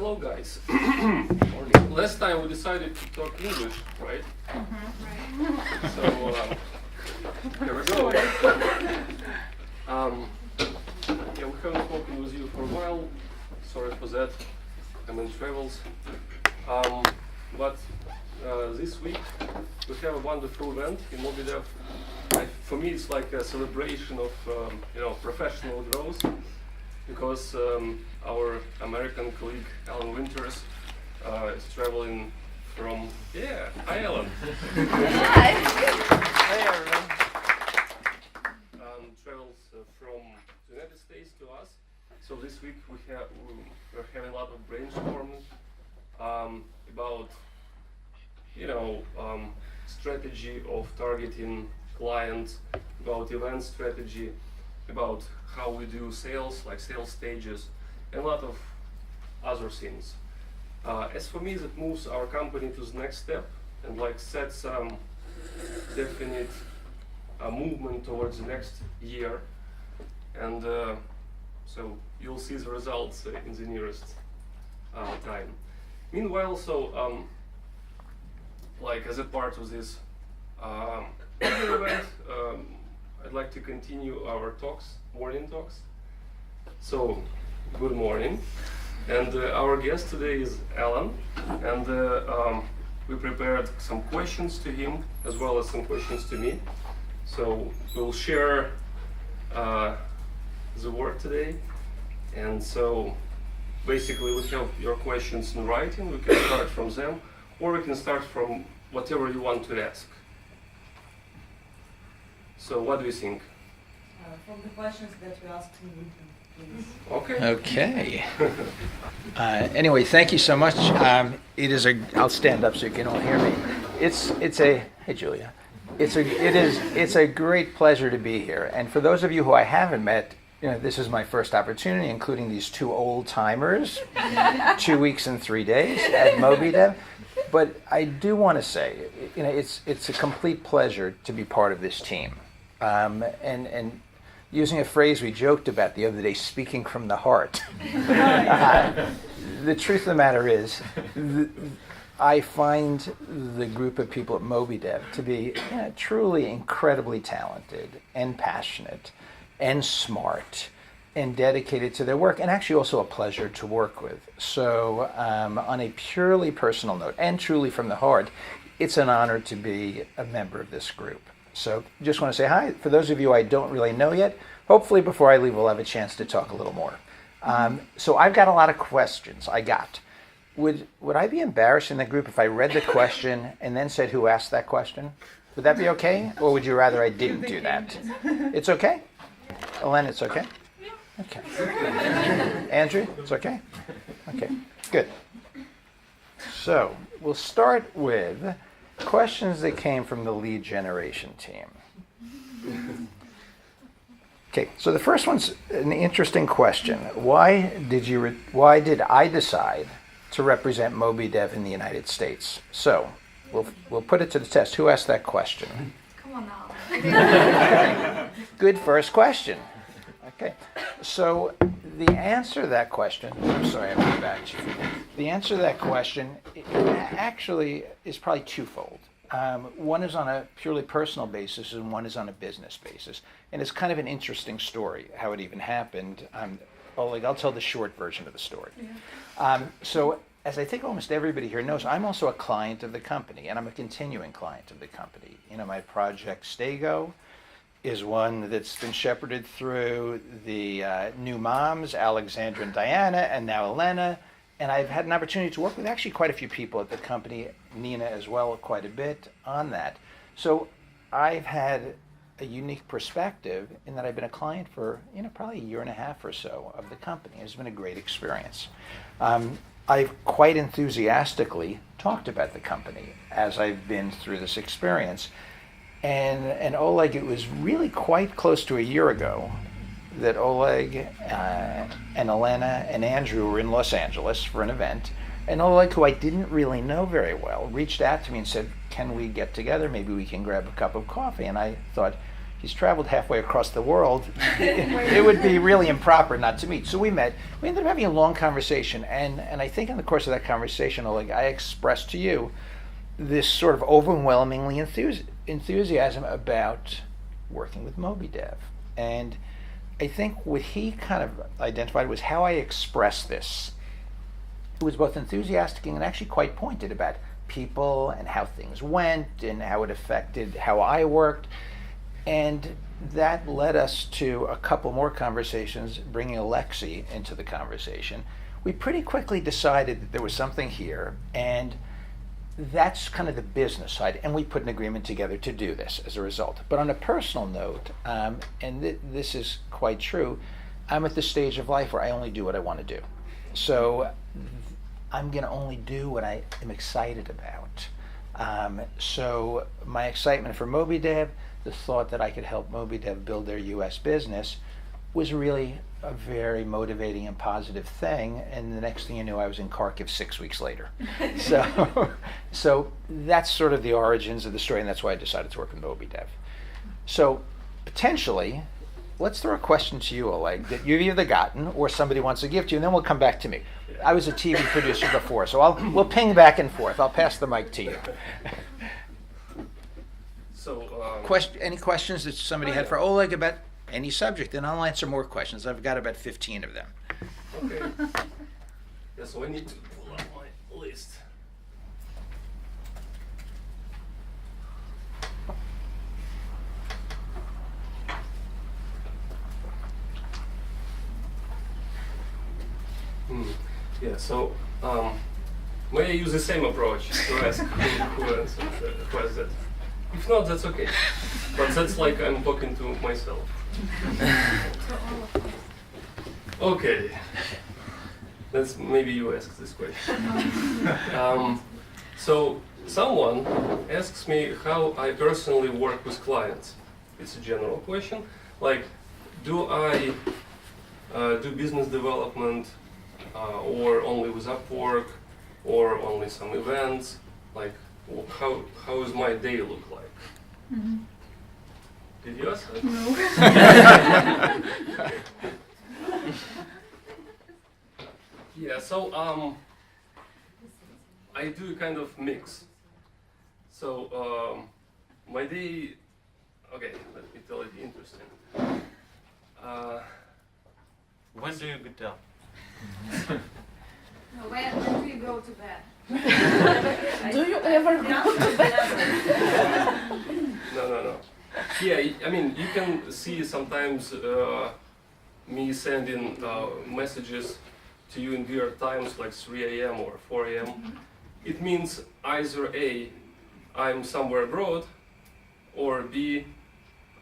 Hello guys. Last time we decided to talk English, right? Right. So here we go. Yeah, we haven't spoken with you for a while. Sorry for that. I'm in travels. But this week we have a wonderful event in MobiDev. For me, it's like a celebration of professional growth, because our American colleague Alan Winters is traveling from hi Alan. Hi. Hey everyone. Travels from the United States to us. So this week we're having a lot of brainstorming about strategy of targeting clients, about event strategy, about how we do sales, like sales stages, and a lot of other things. As for me, that moves our company to the next step and like sets some definite movement towards the next year. And so you'll see the results in the nearest time. Meanwhile, so like as a part of this event, I'd like to continue our morning talks. So, good morning. And our guest today is Alan. And we prepared some questions to him, as well as some questions to me. So, we'll share the work today. And so, basically, we have your questions in writing. We can start from them, or we can start from whatever you want to ask. So what do you think? From the questions that you asked me, please. Okay. Anyway, thank you so much. I'll stand up so you can all hear me. Hey Julia. It's a great pleasure to be here. And for those of you who I haven't met, this is my first opportunity, including these two old timers, 2 weeks and 3 days at MobiDev. But I do want to say, it's a complete pleasure to be part of this team. And using a phrase we joked about the other day, speaking from the heart. The truth of the matter is, I find the group of people at MobiDev to be truly incredibly talented and passionate and smart and dedicated to their work, and actually also a pleasure to work with. So on a purely personal note, and truly from the heart, it's an honor to be a member of this group. So just want to say hi. For those of you I don't really know yet, hopefully before I leave we'll have a chance to talk a little more. So I've got a lot of questions. Would I be embarrassed in the group if I read the question and then said who asked that question? Would that be okay? Or would you rather I didn't do that? It's okay? Alan, it's okay? Okay. Andrew, it's okay? Okay, good. So we'll start with questions that came from the lead generation team. Okay, so the first one's an interesting question. Why did I decide to represent MobiDev in the United States? So we'll put it to the test. Who asked that question? Come on now. Good first question. Okay, so the answer to that question, I'm sorry, I'm going back to you. The answer to that question actually is probably twofold. One is on a purely personal basis and one is on a business basis. And it's kind of an interesting story, how it even happened. I'll tell the short version of the story. Yeah. So as I think almost everybody here knows, I'm also a client of the company, and I'm a continuing client of the company. My project Stego is one that's been shepherded through the new moms, Alexandra and Diana, and now Elena. And I've had an opportunity to work with actually quite a few people at the company, Nina as well, quite a bit on that. So I've had a unique perspective in that I've been a client for probably a year and a half or so of the company. It's been a great experience. I've quite enthusiastically talked about the company as I've been through this experience. And Oleg, it was really quite close to a year ago that Oleg and Elena and Andrew were in Los Angeles for an event. And Oleg, who I didn't really know very well, reached out to me and said, can we get together? Maybe we can grab a cup of coffee. And I thought, He's traveled halfway across the world. It would be really improper not to meet. So we met. We ended up having a long conversation, and I think in the course of that conversation, Oleg, I expressed to you this sort of overwhelmingly enthusiasm about working with MobiDev. And I think what he kind of identified was how I expressed this. It was both enthusiastic and actually quite pointed about people and how things went and how it affected how I worked. And that led us to a couple more conversations, bringing Alexei into the conversation. We pretty quickly decided that there was something here, and that's kind of the business side, and we put an agreement together to do this as a result. But on a personal note, and this is quite true, I'm at the stage of life where I only do what I want to do. So I'm going to only do what I am excited about. So my excitement for MobiDev, the thought that I could help MobiDev build their US business, was really a very motivating and positive thing. And the next thing you knew, I was in Kharkiv 6 weeks later. So that's sort of the origins of the story, and that's why I decided to work with MobiDev. So potentially, let's throw a question to you, Oleg, that you've either gotten or somebody wants to give to you, and then we'll come back to me. I was a TV producer before, so we'll ping back and forth. I'll pass the mic to you. So, Any questions that somebody had for Oleg about any subject? And I'll answer more questions. I've got about 15 of them. okay. Yeah, so I need to pull up my list. Yeah, so may I use the same approach to ask who has that? If not, that's okay. But that's like I'm talking to myself. Okay. Let's maybe you ask this question. So someone asks me how I personally work with clients. It's a general question. Like, do I do business development or only with Upwork or only some events? Like, how does my day look like? Mm-hmm. Did you ask that? No. Yeah, so I do a kind of mix. So my day, okay, let me tell it interesting. When do you get down? When do you go to bed? Do you ever go to bed? No. Yeah, I mean, you can see sometimes me sending messages to you in weird times like 3 a.m. or 4 a.m. It means either A, I'm somewhere abroad, or B,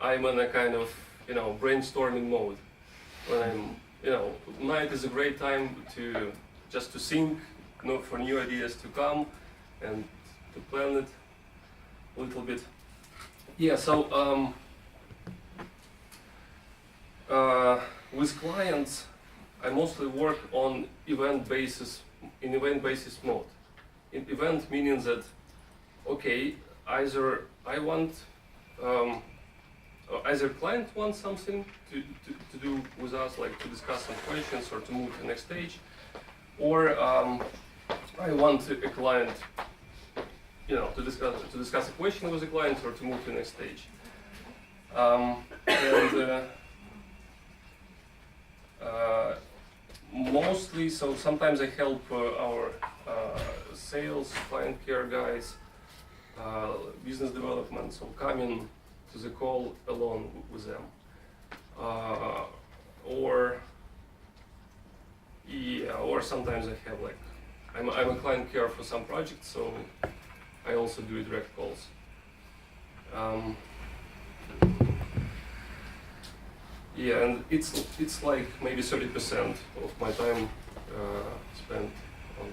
I'm in a kind of, brainstorming mode. When I'm, night is a great time to just to think, for new ideas to come and to plan it a little bit. Yeah, so with clients, I mostly work on event basis mode. In event meaning that, okay, either I want, either client wants something to do with us, like to discuss some questions or to move to the next stage, or I want a client, to discuss a question with a client or to move to the next stage. Mostly, so sometimes I help our sales, client care guys, business development, so coming to the call alone with them. Or sometimes I have I'm a client care for some projects, so I also do direct calls. Yeah, and it's like maybe 30% of my time spent on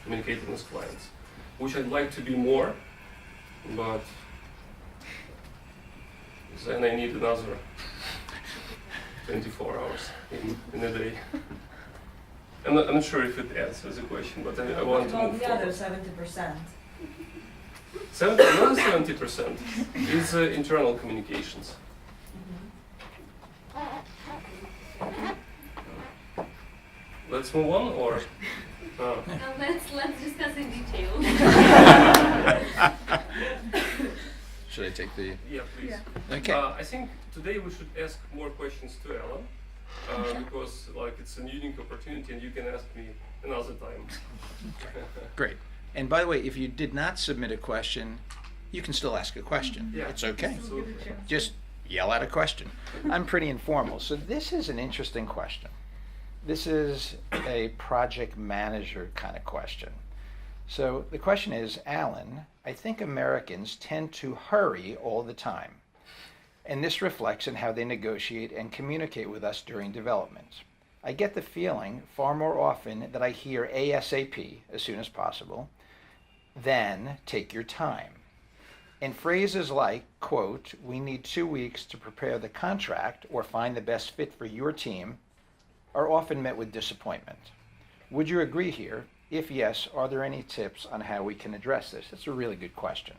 communicating with clients, which I'd like to be more, but then I need another 24 hours in a day. I'm not sure if it answers the question, but I want to move the other forward. 70%. Another 70% is internal communications. Let's move on, or? Let's discuss in detail. Should I take the? Yeah, please. Yeah. Okay. I think today we should ask more questions to Alan, because like it's a unique opportunity, and you can ask me another time. Great. And by the way, if you did not submit a question, you can still ask a question. Yeah. It's okay. Absolutely. Just yell out a question. I'm pretty informal. So this is an interesting question. This is a project manager kind of question. So the question is, Alan, I think Americans tend to hurry all the time, and this reflects in how they negotiate and communicate with us during development. I get the feeling far more often that I hear ASAP, as soon as possible, than take your time. And phrases like, quote, we need 2 weeks to prepare the contract or find the best fit for your team, are often met with disappointment. Would you agree here? If yes, are there any tips on how we can address this? That's a really good question.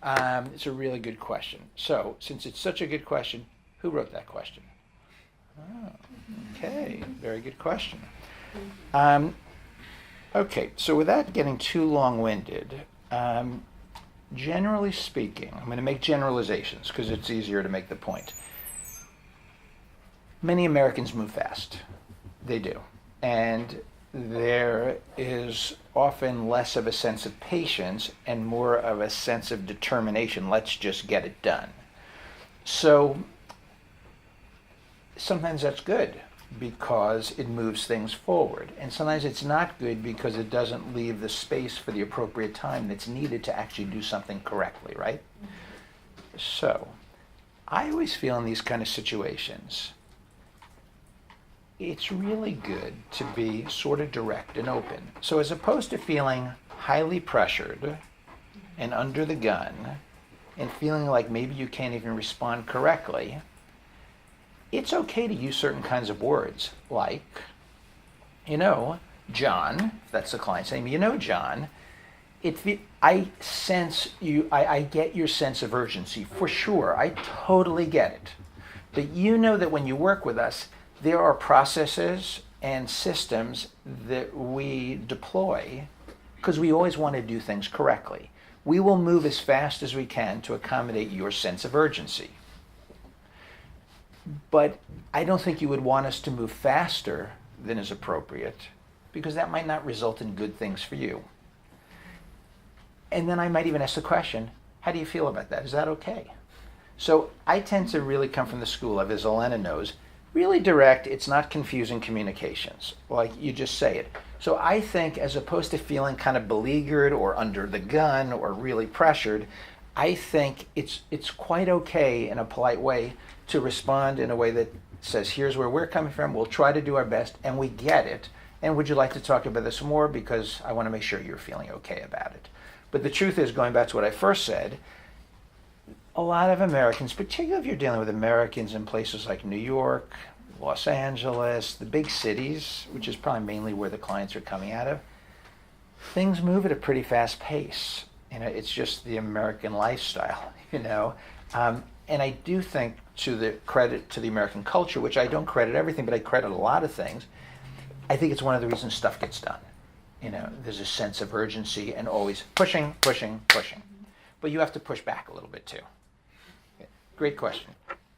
It's a really good question. So, since it's such a good question, who wrote that question? Oh, okay, very good question. Okay, so without getting too long-winded, generally speaking, I'm going to make generalizations because it's easier to make the point. Many Americans move fast. They do. And there is often less of a sense of patience and more of a sense of determination. Let's just get it done. So sometimes that's good because it moves things forward. And sometimes it's not good because it doesn't leave the space for the appropriate time that's needed to actually do something correctly, right? So I always feel in these kind of situations, it's really good to be sort of direct and open. So as opposed to feeling highly pressured and under the gun and feeling like maybe you can't even respond correctly, it's okay to use certain kinds of words like, you know, John, if that's the client's name, you know, John, I sense you, I get your sense of urgency, for sure, I totally get it. But you know that when you work with us, there are processes and systems that we deploy because we always want to do things correctly. We will move as fast as we can to accommodate your sense of urgency. But I don't think you would want us to move faster than is appropriate because that might not result in good things for you. And then I might even ask the question, how do you feel about that? Is that okay? So I tend to really come from the school of, as Alana knows, really direct, it's not confusing communications. Like you just say it. So I think as opposed to feeling kind of beleaguered or under the gun or really pressured, I think it's quite okay in a polite way to respond in a way that says, here's where we're coming from, we'll try to do our best, and we get it. And would you like to talk about this more? Because I want to make sure you're feeling okay about it. But the truth is, going back to what I first said, a lot of Americans, particularly if you're dealing with Americans in places like New York, Los Angeles, the big cities, which is probably mainly where the clients are coming out of, things move at a pretty fast pace. You know, it's just the American lifestyle, you know. And I do think, to the credit to the American culture, which I don't credit everything, but I credit a lot of things, I think it's one of the reasons stuff gets done. You know, there's a sense of urgency and always pushing, pushing, pushing. But you have to push back a little bit too. Okay. Great question.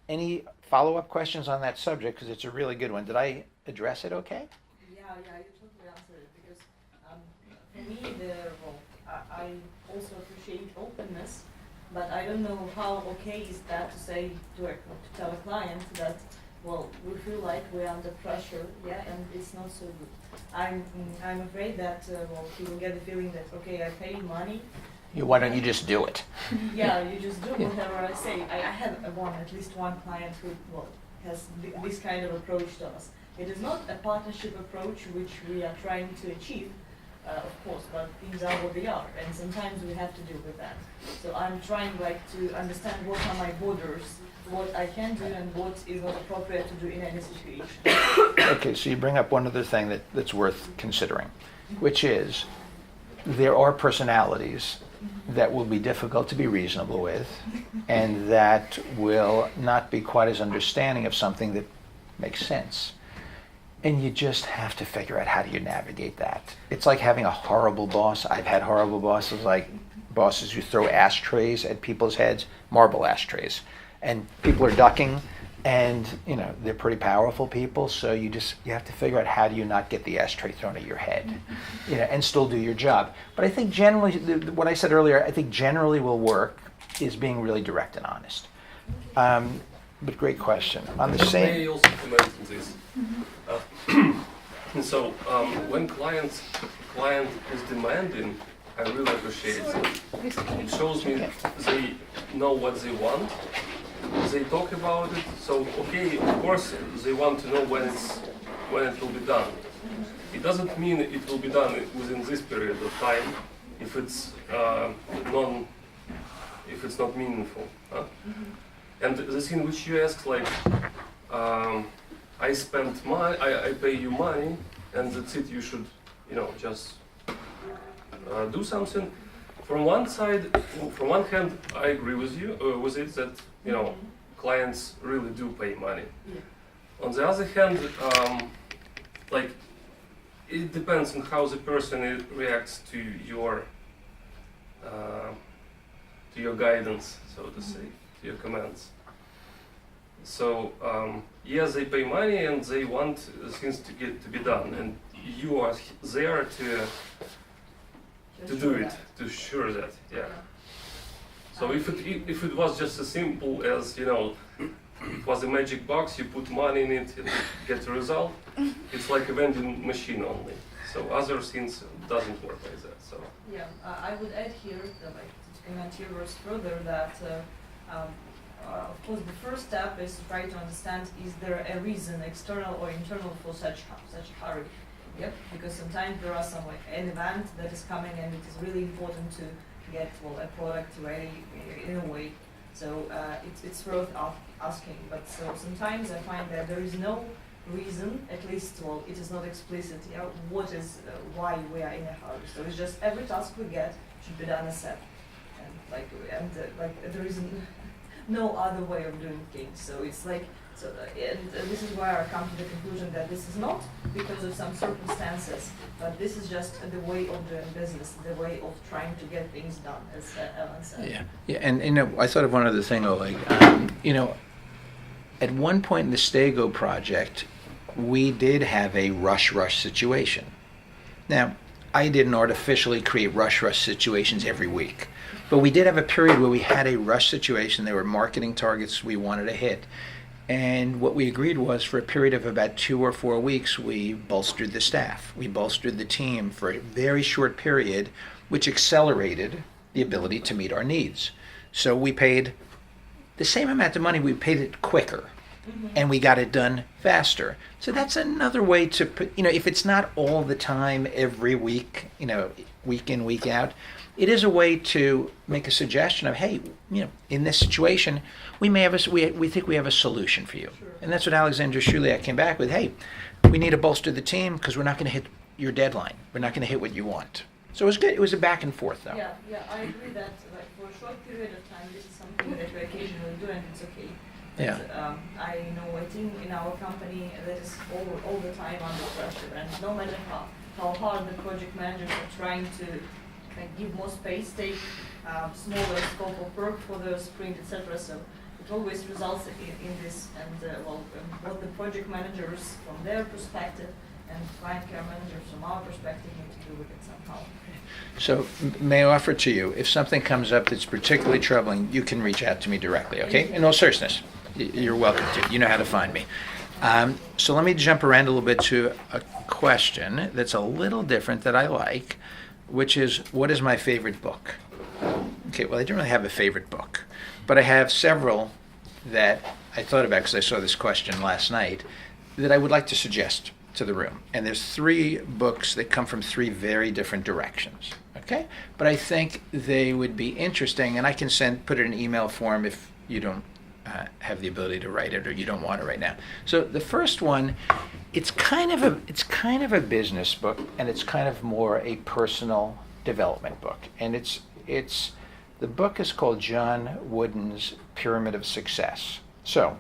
Any follow-up questions on that subject? Because it's a really good one. Did I address it okay? Yeah, you totally answered it because for me, I also appreciate openness, but I don't know how okay is that to say to tell a client that, well, we feel like we're under pressure, yeah, and it's not so good. I'm afraid that he will get the feeling that, okay, I pay money. Why don't you just do it? Yeah, you just do whatever I say. I have at least one client who has this kind of approach to us. It is not a partnership approach which we are trying to achieve, of course, but things are what they are, and sometimes we have to deal with that. So I'm trying to understand what are my borders, what I can do and what is not appropriate to do in any situation. Okay, so you bring up one other thing that's worth considering, which is there are personalities that will be difficult to be reasonable with, and that will not be quite as understanding of something that makes sense. And you just have to figure out how do you navigate that. It's like having a horrible boss. I've had horrible bosses, like bosses who throw ashtrays at people's heads, marble ashtrays, and people are ducking, and they're pretty powerful people. So you have to figure out how do you not get the ashtray thrown at your head, and still do your job. But I think generally, what I said earlier, I think generally will work is being really direct and honest. But great question. On the same. May I also comment on this? So when client is demanding, I really appreciate it. It shows me they know what they want. They talk about it. So okay, of course they want to know when it will be done. It doesn't mean it will be done within this period of time if it's not meaningful. Huh? And the thing which you asked, like, I spend money, I pay you money, and that's it. You should, just do something. From one hand, I agree with you with it that clients really do pay money. Yeah. On the other hand, like, it depends on how the person reacts to your guidance, so to say, to your commands. So yes, they pay money and they want things to be done, and you are there to do it, to assure that, yeah. So if it was just as simple as it was a magic box, you put money in it and get a result, it's like a vending machine only. So other things doesn't work like that. So Yeah, I would add here, to comment your words further, that of course the first step is to try to understand, is there a reason, external or internal, for such a hurry? Yep, because sometimes there are an event that is coming and it is really important to get a product ready in a way. So it's worth asking. But so sometimes I find that there is no reason, at least it is not explicit. What is why we are in a hurry? So it's just every task we get should be done as set, and there is no other way of doing things. So it's like. And this is where I come to the conclusion that this is not because of some circumstances, but this is just the way of doing business, the way of trying to get things done, as Alan said. Yeah, and I thought of one other thing, Oleg. At one point in the Stego project, we did have a rush situation. Now, I didn't artificially create rush situations every week, but we did have a period where we had a rush situation. There were marketing targets we wanted to hit. And what we agreed was, for a period of about 2 or 4 weeks, we bolstered the staff. We bolstered the team for a very short period, which accelerated the ability to meet our needs. So we paid the same amount of money, we paid it quicker, and we got it done faster. So that's another way to put, if it's not all the time, every week, week in, week out, it is a way to make a suggestion of, hey, in this situation, we may have we think we have a solution for you. Sure. And that's what Alexander Shuliak came back with. Hey, we need to bolster the team because we're not going to hit your deadline. We're not going to hit what you want. So it was good. It was a back and forth, though. Yeah, I agree that for a short period of time, this is something that we occasionally do, and it's okay. But, Yeah. I know a team in our company that is all the time under pressure, and no matter how hard the project managers are trying to give more space, take smaller scope of work for the sprint, etc. So it always results in this, and what the project managers from their perspective and client care managers from our perspective need to do with it somehow. So may I offer to you, if something comes up that's particularly troubling, you can reach out to me directly, okay? In all seriousness, you're welcome to. You know how to find me. So let me jump around a little bit to a question that's a little different that I like, which is, what is my favorite book? Okay, well, I don't really have a favorite book, but I have several that I thought about because I saw this question last night that I would like to suggest to the room. And there's 3 books that come from 3 very different directions, okay? But I think they would be interesting, and I can put it in email form if you don't have the ability to write it or you don't want it right now. So the first one, it's kind of a business book, and it's kind of more a personal development book, and it's The book is called John Wooden's Pyramid of Success. So,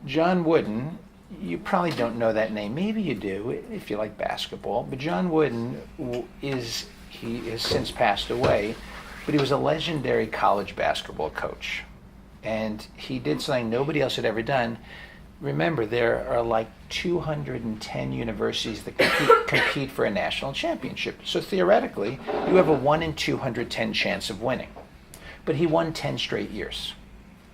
John Wooden, you probably don't know that name. Maybe you do if you like basketball. But John Wooden he has since passed away, but he was a legendary college basketball coach. And he did something nobody else had ever done. Remember, there are like 210 universities that compete for a national championship. So theoretically, you have a 1 in 210 chance of winning. But he won 10 straight years.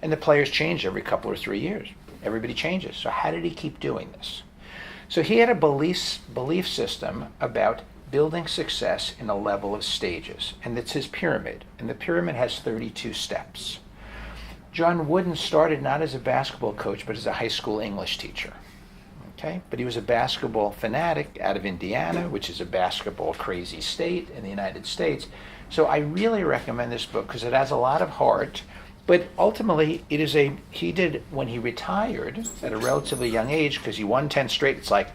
And the players change every couple or 3 years. Everybody changes. So how did he keep doing this? So he had a belief system about building success in a level of stages. And it's his pyramid. And the pyramid has 32 steps. John Wooden started not as a basketball coach, but as a high school English teacher. Okay? But he was a basketball fanatic out of Indiana, which is a basketball crazy state in the United States. So I really recommend this book because it has a lot of heart. But ultimately, he did, when he retired at a relatively young age, because he won 10 straight, it's like,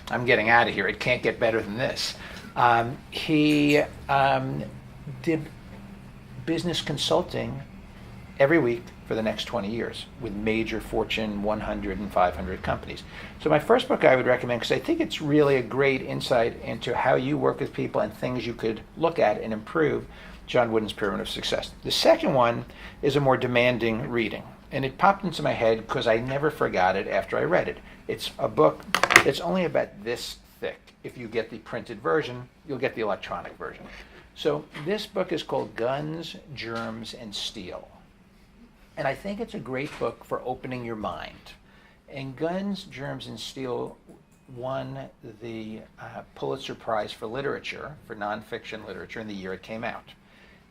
I'm getting out of here. It can't get better than this. He did business consulting every week for the next 20 years with major Fortune 100 and 500 companies. So my first book I would recommend, because I think it's really a great insight into how you work with people and things you could look at and improve, John Wooden's Pyramid of Success. The second one is a more demanding reading. And it popped into my head because I never forgot it after I read it. It's a book that's only about this thick. If you get the printed version, you'll get the electronic version. So this book is called Guns, Germs, and Steel. And I think it's a great book for opening your mind. And Guns, Germs, and Steel won the Pulitzer Prize for Literature, for nonfiction literature, in the year it came out.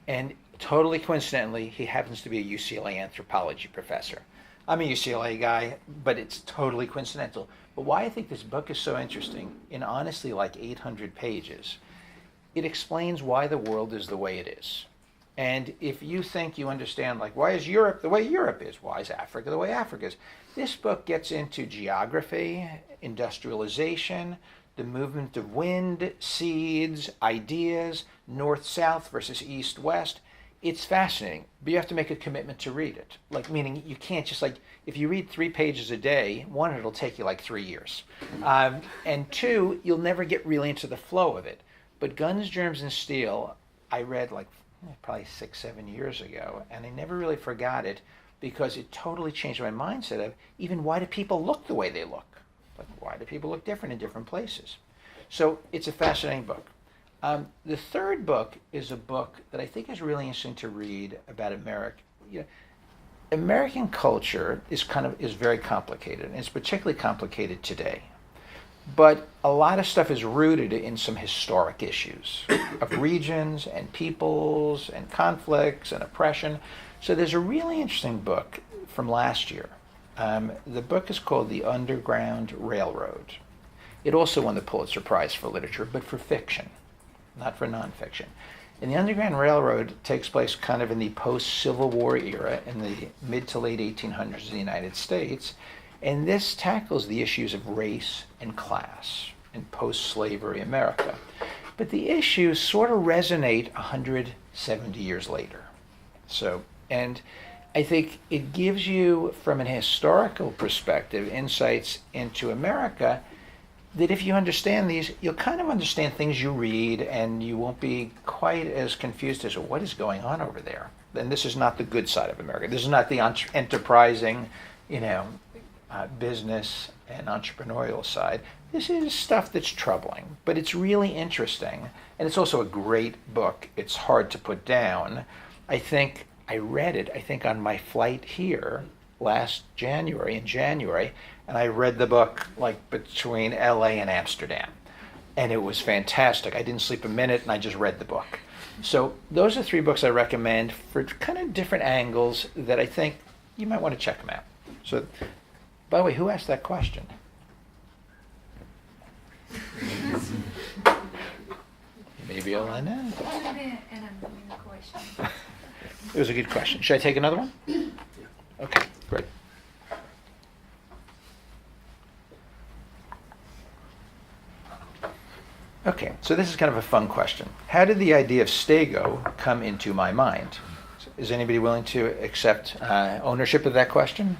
And totally coincidentally, he happens to be a UCLA anthropology professor. I'm a UCLA guy, but it's totally coincidental. But why I think this book is so interesting, in honestly like 800 pages, it explains why the world is the way it is. And if you think you understand, like, why is Europe the way Europe is? Why is Africa the way Africa is? This book gets into geography, industrialization, the movement of wind, seeds, ideas, north-south versus east-west. It's fascinating, but you have to make a commitment to read it. Like, meaning you can't just, like, if you read 3 pages a day, one, it'll take you like 3 years. And two, you'll never get really into the flow of it. But Guns, Germs, and Steel, I read like probably 6-7 years ago, and I never really forgot it because it totally changed my mindset of even why do people look the way they look? Like, why do people look different in different places? So it's a fascinating book. The third book is a book that I think is really interesting to read about America. American culture is very complicated, and it's particularly complicated today. But a lot of stuff is rooted in some historic issues of regions and peoples and conflicts and oppression. So there's a really interesting book from last year. The book is called The Underground Railroad. It also won the Pulitzer Prize for Literature, but for fiction, not for nonfiction. And the Underground Railroad takes place kind of in the post-Civil War era in the mid to late 1800s in the United States. And this tackles the issues of race and class in post-slavery America. But the issues sort of resonate 170 years later. And I think it gives you, from an historical perspective, insights into America that if you understand these, you'll kind of understand things you read and you won't be quite as confused as what is going on over there. And this is not the good side of America. This is not the enterprising, business and entrepreneurial side. This is stuff that's troubling, but it's really interesting. And it's also a great book. It's hard to put down. I think I read it, on my flight here last January, and I read the book like between LA and Amsterdam. And it was fantastic. I didn't sleep a minute and I just read the book. So those are 3 books I recommend for kind of different angles that I think you might want to check them out. So, by the way, who asked that question? Maybe Alana? It was a good question. Should I take another one? Okay, great. Okay, so this is kind of a fun question. How did the idea of Stego come into my mind? Is anybody willing to accept ownership of that question?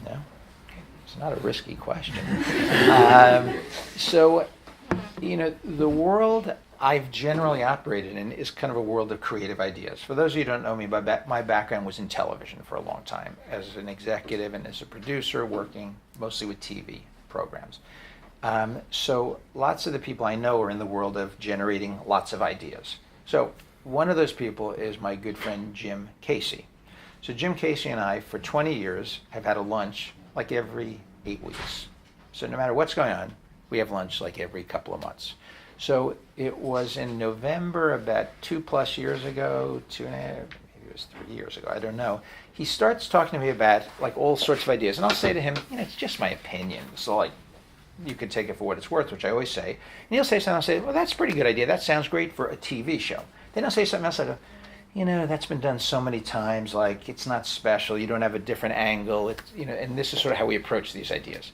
No? Okay. It's not a risky question. So, the world I've generally operated in is kind of a world of creative ideas. For those of you who don't know me, my background was in television for a long time, as an executive and as a producer, working mostly with TV programs. So lots of the people I know are in the world of generating lots of ideas. So one of those people is my good friend Jim Casey. So Jim Casey and I, for 20 years, have had a lunch like every 8 weeks. So no matter what's going on, we have lunch like every couple of months. So it was in November, about 2+ years ago, 2.5, maybe it was 3 years ago, I don't know. He starts talking to me about like all sorts of ideas. And I'll say to him, it's just my opinion. So like, you can take it for what it's worth, which I always say. And he'll say something, I'll say, well, that's a pretty good idea. That sounds great for a TV show. Then he'll say something else, I go, that's been done so many times, like it's not special, you don't have a different angle, and this is sort of how we approach these ideas.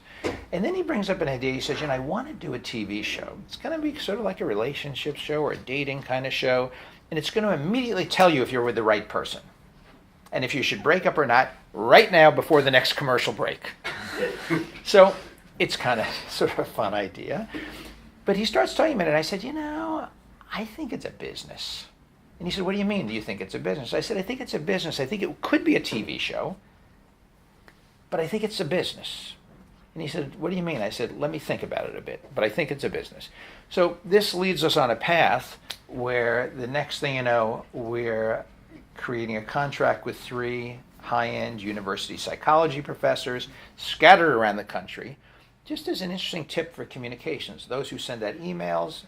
And then he brings up an idea, he says, I want to do a TV show. It's going to be sort of like a relationship show or a dating kind of show, and it's going to immediately tell you if you're with the right person, and if you should break up or not right now before the next commercial break. So it's kind of sort of a fun idea. But he starts talking about it, and I said, I think it's a business. And he said, what do you mean, do you think it's a business? I said, I think it's a business. I think it could be a TV show, but I think it's a business. And he said, what do you mean? I said, let me think about it a bit, but I think it's a business. So this leads us on a path where the next thing you know, we're creating a contract with 3 high-end university psychology professors scattered around the country. Just as an interesting tip for communications, those who send out emails,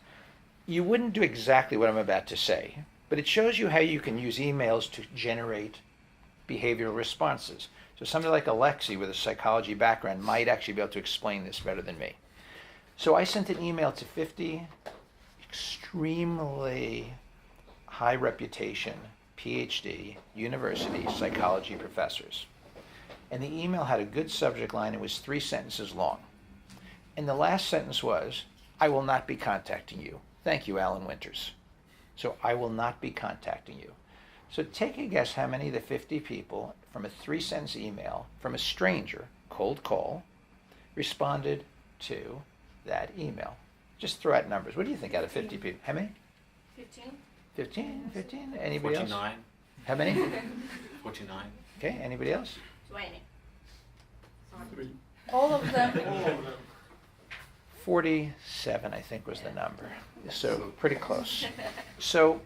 you wouldn't do exactly what I'm about to say, but it shows you how you can use emails to generate behavioral responses. So somebody like Alexi with a psychology background might actually be able to explain this better than me. So I sent an email to 50 extremely high reputation, PhD, university psychology professors. And the email had a good subject line. It was 3 sentences long. And the last sentence was, I will not be contacting you. Thank you, Alan Winters. So I will not be contacting you. So take a guess how many of the 50 people from a 3-sentence email from a stranger, cold call, responded to that email. Just throw out numbers. What do you think out of 50 people? How many? 15. 15? Anybody 49. else? How many? 49. Okay, anybody else? 20. All of them. 47, I think, was the number. So pretty close. So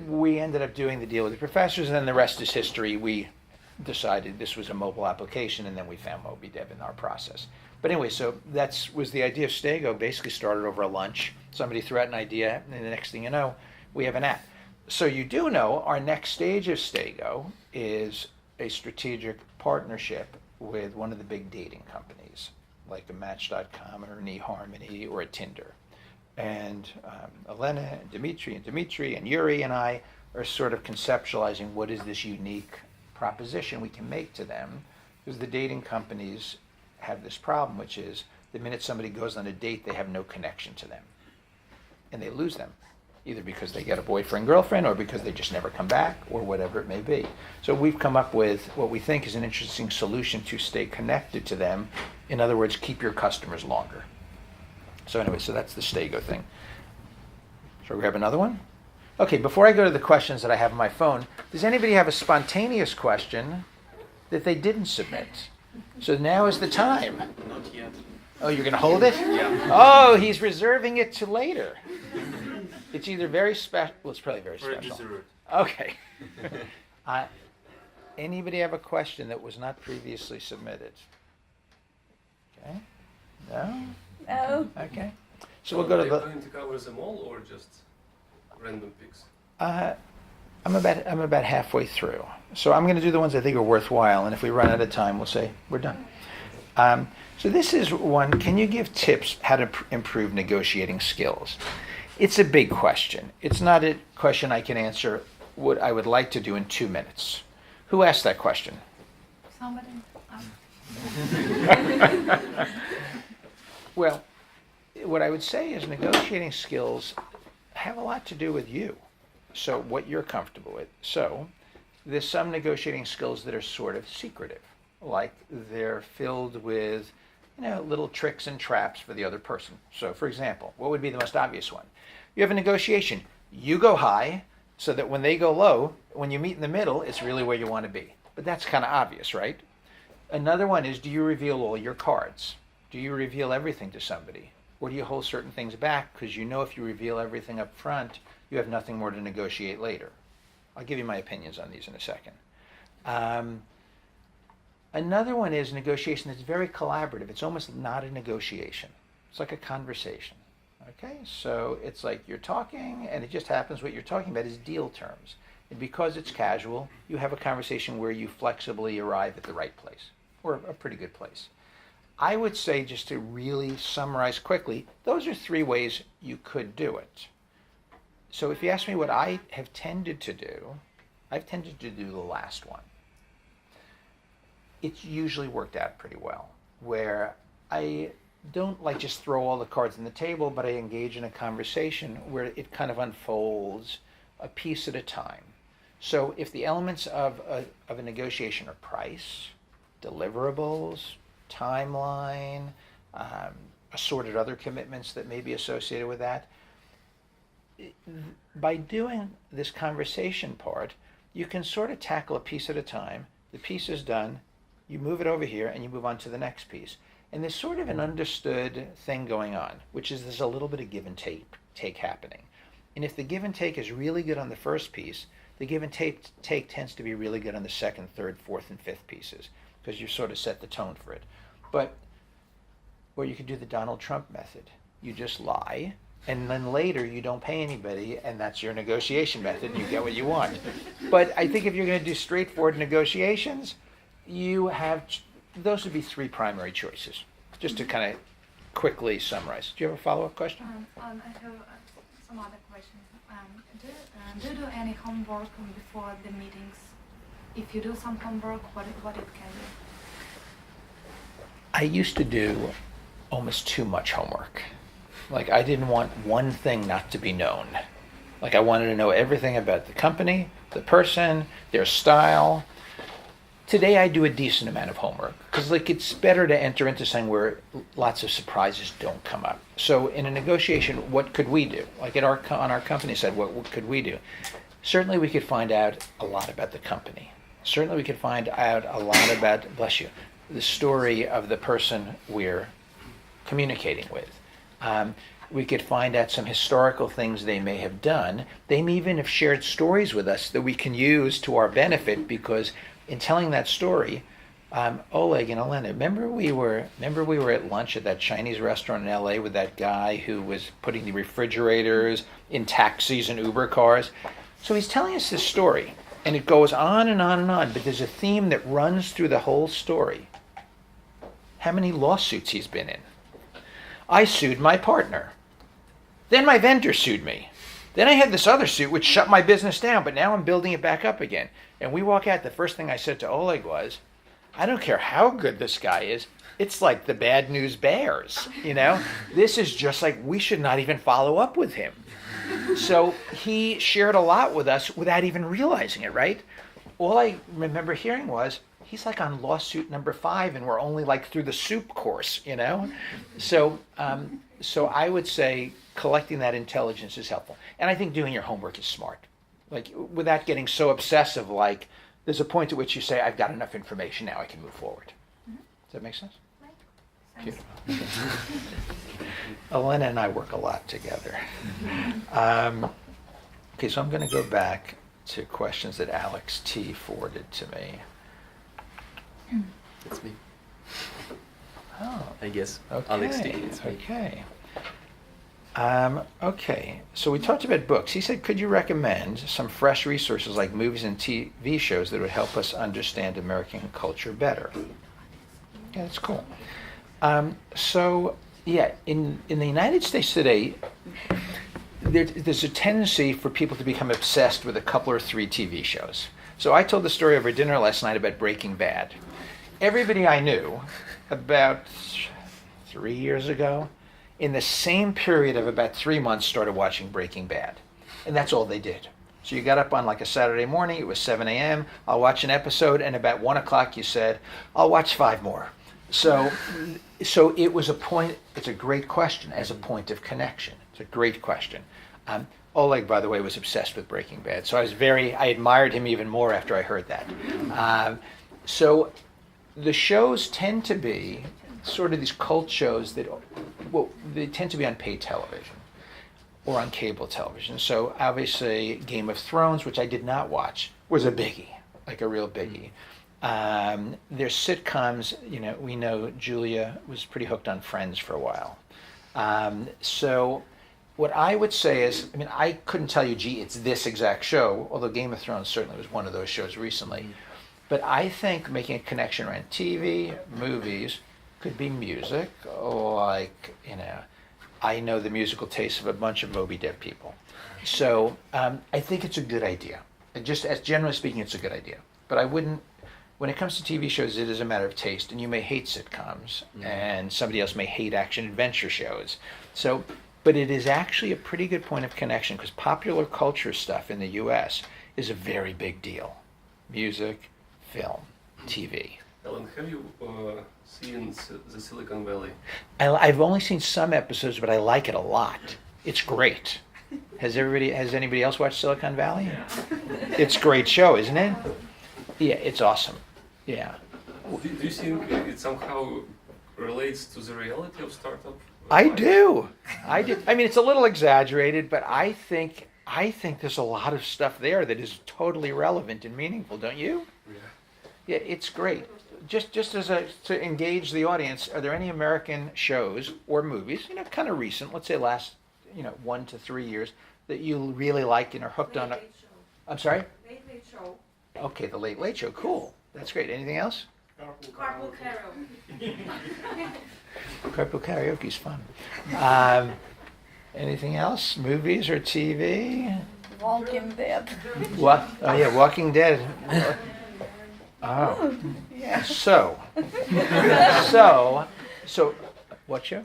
we ended up doing the deal with the professors, and then the rest is history. We decided this was a mobile application, and then we found MobiDev in our process. But anyway, so that was the idea of Stego. Basically started over a lunch. Somebody threw out an idea, and the next thing you know, we have an app. So you do know our next stage of Stego is a strategic partnership with one of the big dating companies, like a Match.com or an eHarmony or a Tinder. And Elena and Dimitri and Yuri and I are sort of conceptualizing what is this unique proposition we can make to them, because the dating companies have this problem, which is the minute somebody goes on a date, they have no connection to them. And they lose them, either because they get a boyfriend, girlfriend, or because they just never come back, or whatever it may be. So we've come up with what we think is an interesting solution to stay connected to them. In other words, keep your customers longer. So anyway, so that's the Stego thing. Shall we grab another one? Okay, before I go to the questions that I have on my phone, does anybody have a spontaneous question that they didn't submit? So now is the time. Not yet. Oh, you're going to hold it? Yeah. Oh, he's reserving it to later. It's either very special, well, it's probably very For special. dessert. Okay. Anybody have a question that was not previously submitted? Okay. No? No. Okay. So we'll go to Are you the. going to cover them all or just random picks? I'm about halfway through, so I'm going to do the ones I think are worthwhile, and if we run out of time, we'll say we're done. So this is one. Can you give tips how to improve negotiating skills? It's a big question. It's not a question I can answer what I would like to do in 2 minutes. Who asked that question? Somebody. Well, what I would say is negotiating skills have a lot to do with you. So what you're comfortable with. So there's some negotiating skills that are sort of secretive, like they're filled with, little tricks and traps for the other person. So for example, what would be the most obvious one? You have a negotiation. You go high so that when they go low, when you meet in the middle, it's really where you want to be. But that's kind of obvious, right? Another one is, do you reveal all your cards? Do you reveal everything to somebody? Or do you hold certain things back because you know if you reveal everything up front, you have nothing more to negotiate later? I'll give you my opinions on these in a second. Another one is negotiation that's very collaborative. It's almost not a negotiation. It's like a conversation. Okay, so it's like you're talking, and it just happens what you're talking about is deal terms. And because it's casual, you have a conversation where you flexibly arrive at the right place, or a pretty good place. I would say, just to really summarize quickly, those are 3 ways you could do it. So if you ask me what I have tended to do, I've tended to do the last one. It's usually worked out pretty well, where I don't like just throw all the cards on the table, but I engage in a conversation where it kind of unfolds a piece at a time. So if the elements of a negotiation are price, deliverables, timeline, assorted other commitments that may be associated with that, by doing this conversation part, you can sort of tackle a piece at a time. The piece is done, you move it over here, and you move on to the next piece. And there's sort of an understood thing going on, which is there's a little bit of give and take happening. And if the give and take is really good on the first piece, the give and take tends to be really good on the second, third, fourth, and fifth pieces, because you sort of set the tone for it. Or you could do the Donald Trump method. You just lie, and then later you don't pay anybody, and that's your negotiation method, and you get what you want. But I think if you're going to do straightforward negotiations, those would be 3 primary choices, just to kind of quickly summarize. Do you have a follow-up question? I have some other questions. Do you do any homework before the meetings? If you do some homework, what it can be? I used to do almost too much homework. Like, I didn't want one thing not to be known. Like, I wanted to know everything about the company, the person, their style. Today I do a decent amount of homework because it's better to enter into something where lots of surprises don't come up. So in a negotiation, what could we do? Like on our company side, what could we do? Certainly we could find out a lot about the company. Certainly we could find out a lot about, bless you, the story of the person we're communicating with. We could find out some historical things they may have done. They may even have shared stories with us that we can use to our benefit, because in telling that story, Oleg and Alana, remember we were at lunch at that Chinese restaurant in LA with that guy who was putting the refrigerators in taxis and Uber cars? So he's telling us this story, and it goes on and on and on, but there's a theme that runs through the whole story. How many lawsuits he's been in. I sued my partner. Then my vendor sued me. Then I had this other suit which shut my business down, but now I'm building it back up again. And we walk out, the first thing I said to Oleg was, I don't care how good this guy is, it's like the Bad News Bears, This is just like, we should not even follow up with him. So he shared a lot with us without even realizing it, right? All I remember hearing was, he's like on lawsuit number 5, and we're only like through the soup course, So I would say collecting that intelligence is helpful. And I think doing your homework is smart. Like, without getting so obsessive, like, there's a point at which you say, I've got enough information, now I can move forward. Mm-hmm. Does that make sense? Right. Beautiful. Elena and I work a lot together. Okay, so I'm going to go back to questions that Alex T. forwarded to me. That's me. Oh, I guess. okay. Alex D. It's me. Okay. Okay, so we talked about books. He said, could you recommend some fresh resources like movies and TV shows that would help us understand American culture better? Yeah, that's cool. So, yeah, in the United States today, there's a tendency for people to become obsessed with a couple or 3 TV shows. So I told the story over dinner last night about Breaking Bad. Everybody I knew about 3 years ago in the same period of about 3 months, started watching Breaking Bad. And that's all they did. So you got up on like a Saturday morning, it was 7 a.m., I'll watch an episode, and about 1 o'clock you said, I'll watch 5 more. So it was a point, it's a great question as a point of connection. It's a great question. Oleg, by the way, was obsessed with Breaking Bad, so I admired him even more after I heard that. So the shows tend to be sort of these cult shows that, well, they tend to be on paid television or on cable television. So obviously Game of Thrones, which I did not watch, was a biggie, like a real biggie. There's sitcoms, we know Julia was pretty hooked on Friends for a while. So what I would say is, I couldn't tell you, gee, it's this exact show, although Game of Thrones certainly was one of those shows recently. But I think making a connection around TV, movies, could be music, like, I know the musical taste of a bunch of Moby Dick people. So I think it's a good idea. Just as generally speaking, it's a good idea. But I wouldn't, when it comes to TV shows, it is a matter of taste, and you may hate sitcoms, and somebody else may hate action-adventure shows. So, but it is actually a pretty good point of connection, because popular culture stuff in the U.S. is a very big deal. Music, film, TV. Alan, have you seen the Silicon Valley? I've only seen some episodes, but I like it a lot. It's great. Has anybody else watched Silicon Valley? Yeah. It's a great show, isn't it? Yeah, it's awesome. Yeah. Do you think it somehow relates to the reality of startup? I do. It's a little exaggerated, but I think there's a lot of stuff there that is totally relevant and meaningful, don't you? Yeah. Yeah, it's great. Just to engage the audience, are there any American shows or movies, kind of recent, let's say last, 1 to 3 years, that you really like and are hooked on? Late Show. I'm sorry? Late Show. Okay, the Late Late Show. Cool. That's great. Anything else? Carpool Karaoke. Carpool karaoke's fun. Anything else? Movies or TV? Walking Dead. What? Oh yeah, Walking Dead. Oh. Yeah. So, what show?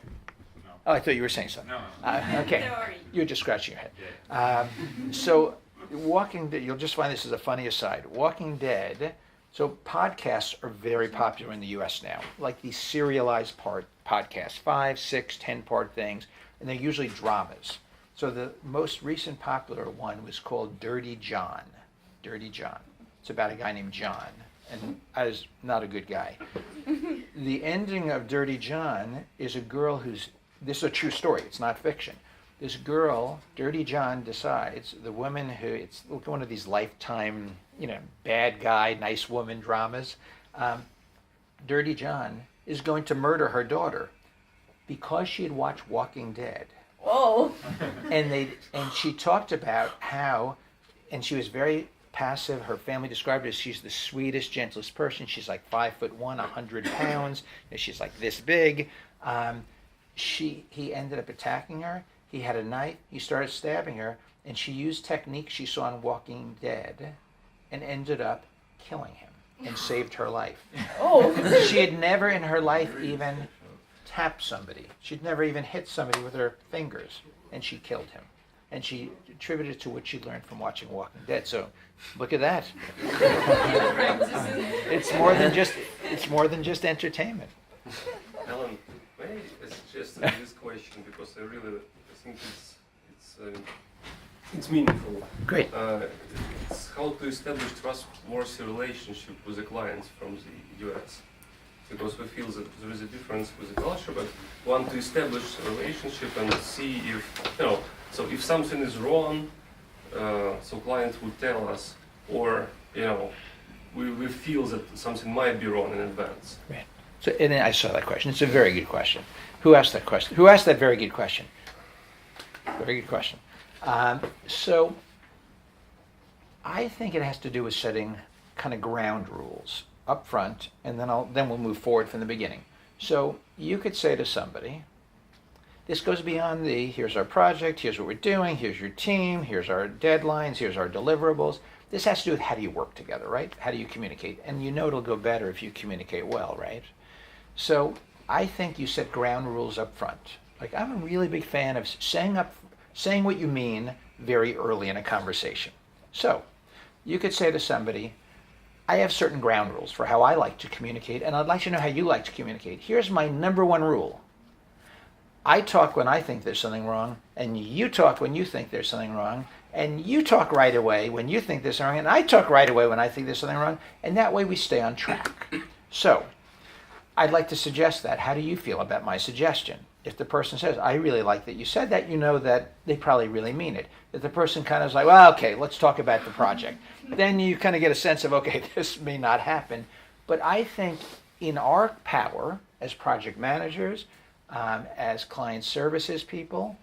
Oh, I thought you were saying something. No. Okay. You're just scratching your head. So, Walking Dead, you'll just find this as a funny aside. Walking Dead, so podcasts are very popular in the U.S. now, like these serialized podcasts, 5, 6, 10-part things, and they're usually dramas. So the most recent popular one was called Dirty John. Dirty John. It's about a guy named John, and I was not a good guy. The ending of Dirty John is a girl this is a true story, it's not fiction. This girl, Dirty John, decides, the woman who, it's one of these Lifetime, bad guy, nice woman dramas. Dirty John is going to murder her daughter because she had watched Walking Dead. Whoa. And she talked about how, and she was very passive. Her family described her as she's the sweetest, gentlest person. She's like 5'1", 100 pounds. She's like this big. He ended up attacking her. He had a knife. He started stabbing her, and she used techniques she saw in Walking Dead, and ended up killing him and saved her life. Oh. She had never in her life even tapped somebody. She'd never even hit somebody with her fingers, and she killed him. And she attributed it to what she learned from watching Walking Dead. So, look at that. It's more than just entertainment. Alan, may I suggest this question, because I think it's meaningful. Great. It's how to establish trustworthy relationship with the clients from the US. Because we feel that there is a difference with the culture, but we want to establish a relationship and see if, so if something is wrong, so clients would tell us, or, we feel that something might be wrong in advance. Right. So, and I saw that question. It's a very good question. Who asked that question? Who asked that very good question? Very good question. So, I think it has to do with setting kind of ground rules up front, and then we'll move forward from the beginning. So you could say to somebody, this goes beyond here's our project, here's what we're doing, here's your team, here's our deadlines, here's our deliverables. This has to do with how do you work together, right? How do you communicate? And it'll go better if you communicate well, right? So I think you set ground rules up front. Like, I'm a really big fan of saying what you mean very early in a conversation. So, you could say to somebody, I have certain ground rules for how I like to communicate, and I'd like to know how you like to communicate. Here's my number one rule. I talk when I think there's something wrong, and you talk when you think there's something wrong, and you talk right away when you think there's something wrong, and I talk right away when I think there's something wrong, and that way we stay on track. So, I'd like to suggest that. How do you feel about my suggestion? If the person says, I really like that you said that, you know that they probably really mean it. If the person kind of is like, well, okay, let's talk about the project, then you kind of get a sense of, okay, this may not happen. But I think in our power as project managers, as client services people,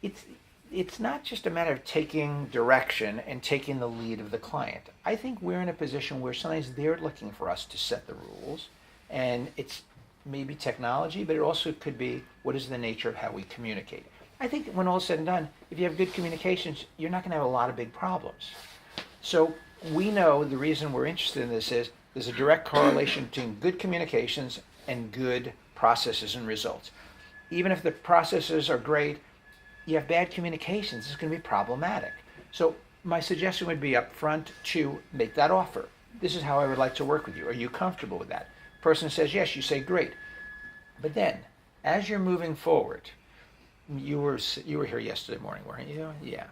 it's not just a matter of taking direction and taking the lead of the client. I think we're in a position where sometimes they're looking for us to set the rules, and it's maybe technology, but it also could be what is the nature of how we communicate. I think when all is said and done, if you have good communications, you're not going to have a lot of big problems. So we know the reason we're interested in this is there's a direct correlation between good communications and good processes and results. Even if the processes are great, you have bad communications, it's going to be problematic. So my suggestion would be up front to make that offer. This is how I would like to work with you. Are you comfortable with that? Person says yes, you say great. But then, as you're moving forward, you were here yesterday morning, weren't you? Yeah.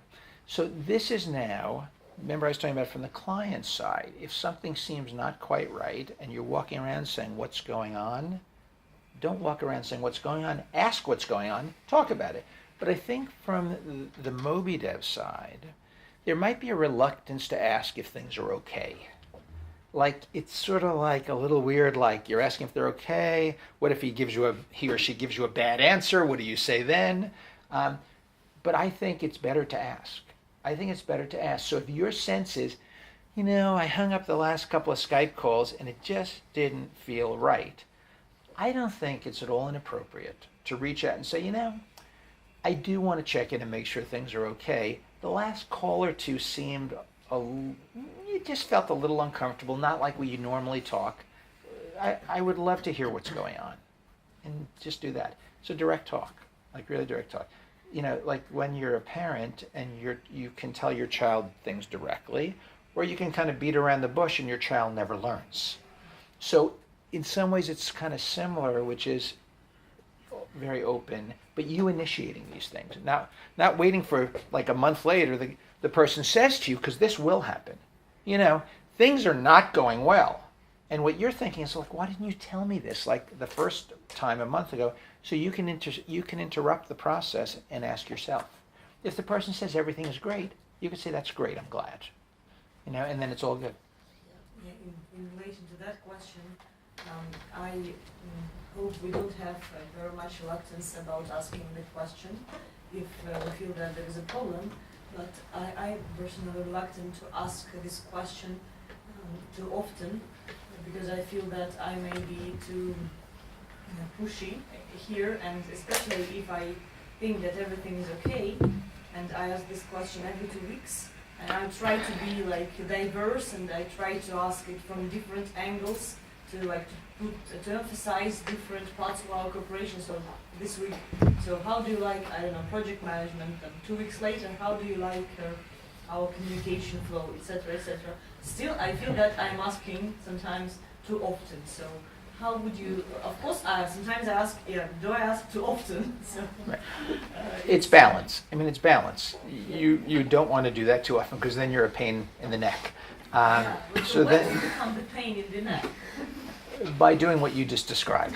So this is now, remember I was talking about from the client side. If something seems not quite right and you're walking around saying what's going on, don't walk around saying what's going on. Ask what's going on. Talk about it. But I think from the Moby Dev side, there might be a reluctance to ask if things are okay. Like, it's sort of like a little weird, like you're asking if they're okay. What if he or she gives you a bad answer? What do you say then? But I think it's better to ask. So if your sense is, I hung up the last couple of Skype calls and it just didn't feel right, I don't think it's at all inappropriate to reach out and say, I do want to check in and make sure things are okay. The last call or two seemed you just felt a little uncomfortable, not like we normally talk. I would love to hear what's going on, and just do that. So direct talk, like really direct talk. Like when you're a parent and you can tell your child things directly, or you can kind of beat around the bush and your child never learns. So in some ways it's kind of similar, which is very open, but you initiating these things. Now, not waiting for like a month later, the person says to you, because this will happen, things are not going well. And what you're thinking is like, why didn't you tell me this like the first time a month ago? So you can interrupt the process and ask yourself. If the person says everything is great, you can say, that's great, I'm glad. And then it's all good. Yeah, in relation to that question, I hope we don't have very much reluctance about asking the question if we feel that there is a problem. But I personally reluctant to ask this question too often, because I feel that I may be too pushy here, and especially if I think that everything is okay, and I ask this question every 2 weeks, and I try to be like diverse, and I try to ask it from different angles to emphasize different parts of our cooperation. So this week, so how do you like, project management, and 2 weeks later, how do you like our communication flow, etc., etc. Still, I feel that I'm asking sometimes too often. So how would you, of course, sometimes I ask, do I ask too often? So, right. It's balance. It's balance. You don't want to do that too often, because then you're a pain in the neck. So when does it become the pain in the neck? By doing what you just described.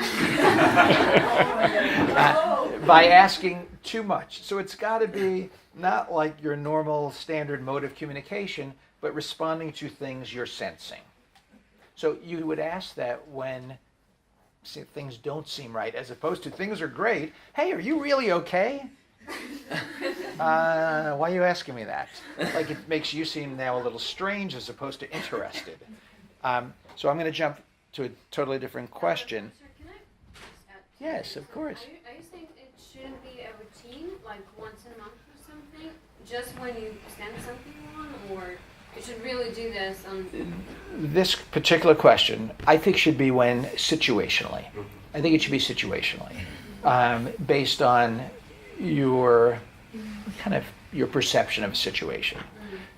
By asking too much. So it's got to be not like your normal standard mode of communication, but responding to things you're sensing. So you would ask that when things don't seem right, as opposed to things are great. Hey, are you really okay? Why are you asking me that? Like, it makes you seem now a little strange as opposed to interested. So I'm going to jump to a totally different question. Sir, can I just add? Yes, of course. Are you saying it shouldn't be a routine, like once a month or something, just when you send something on, or you should really do this on? This particular question, I think, should be when situationally. I think it should be situationally. based on your kind of your perception of a situation,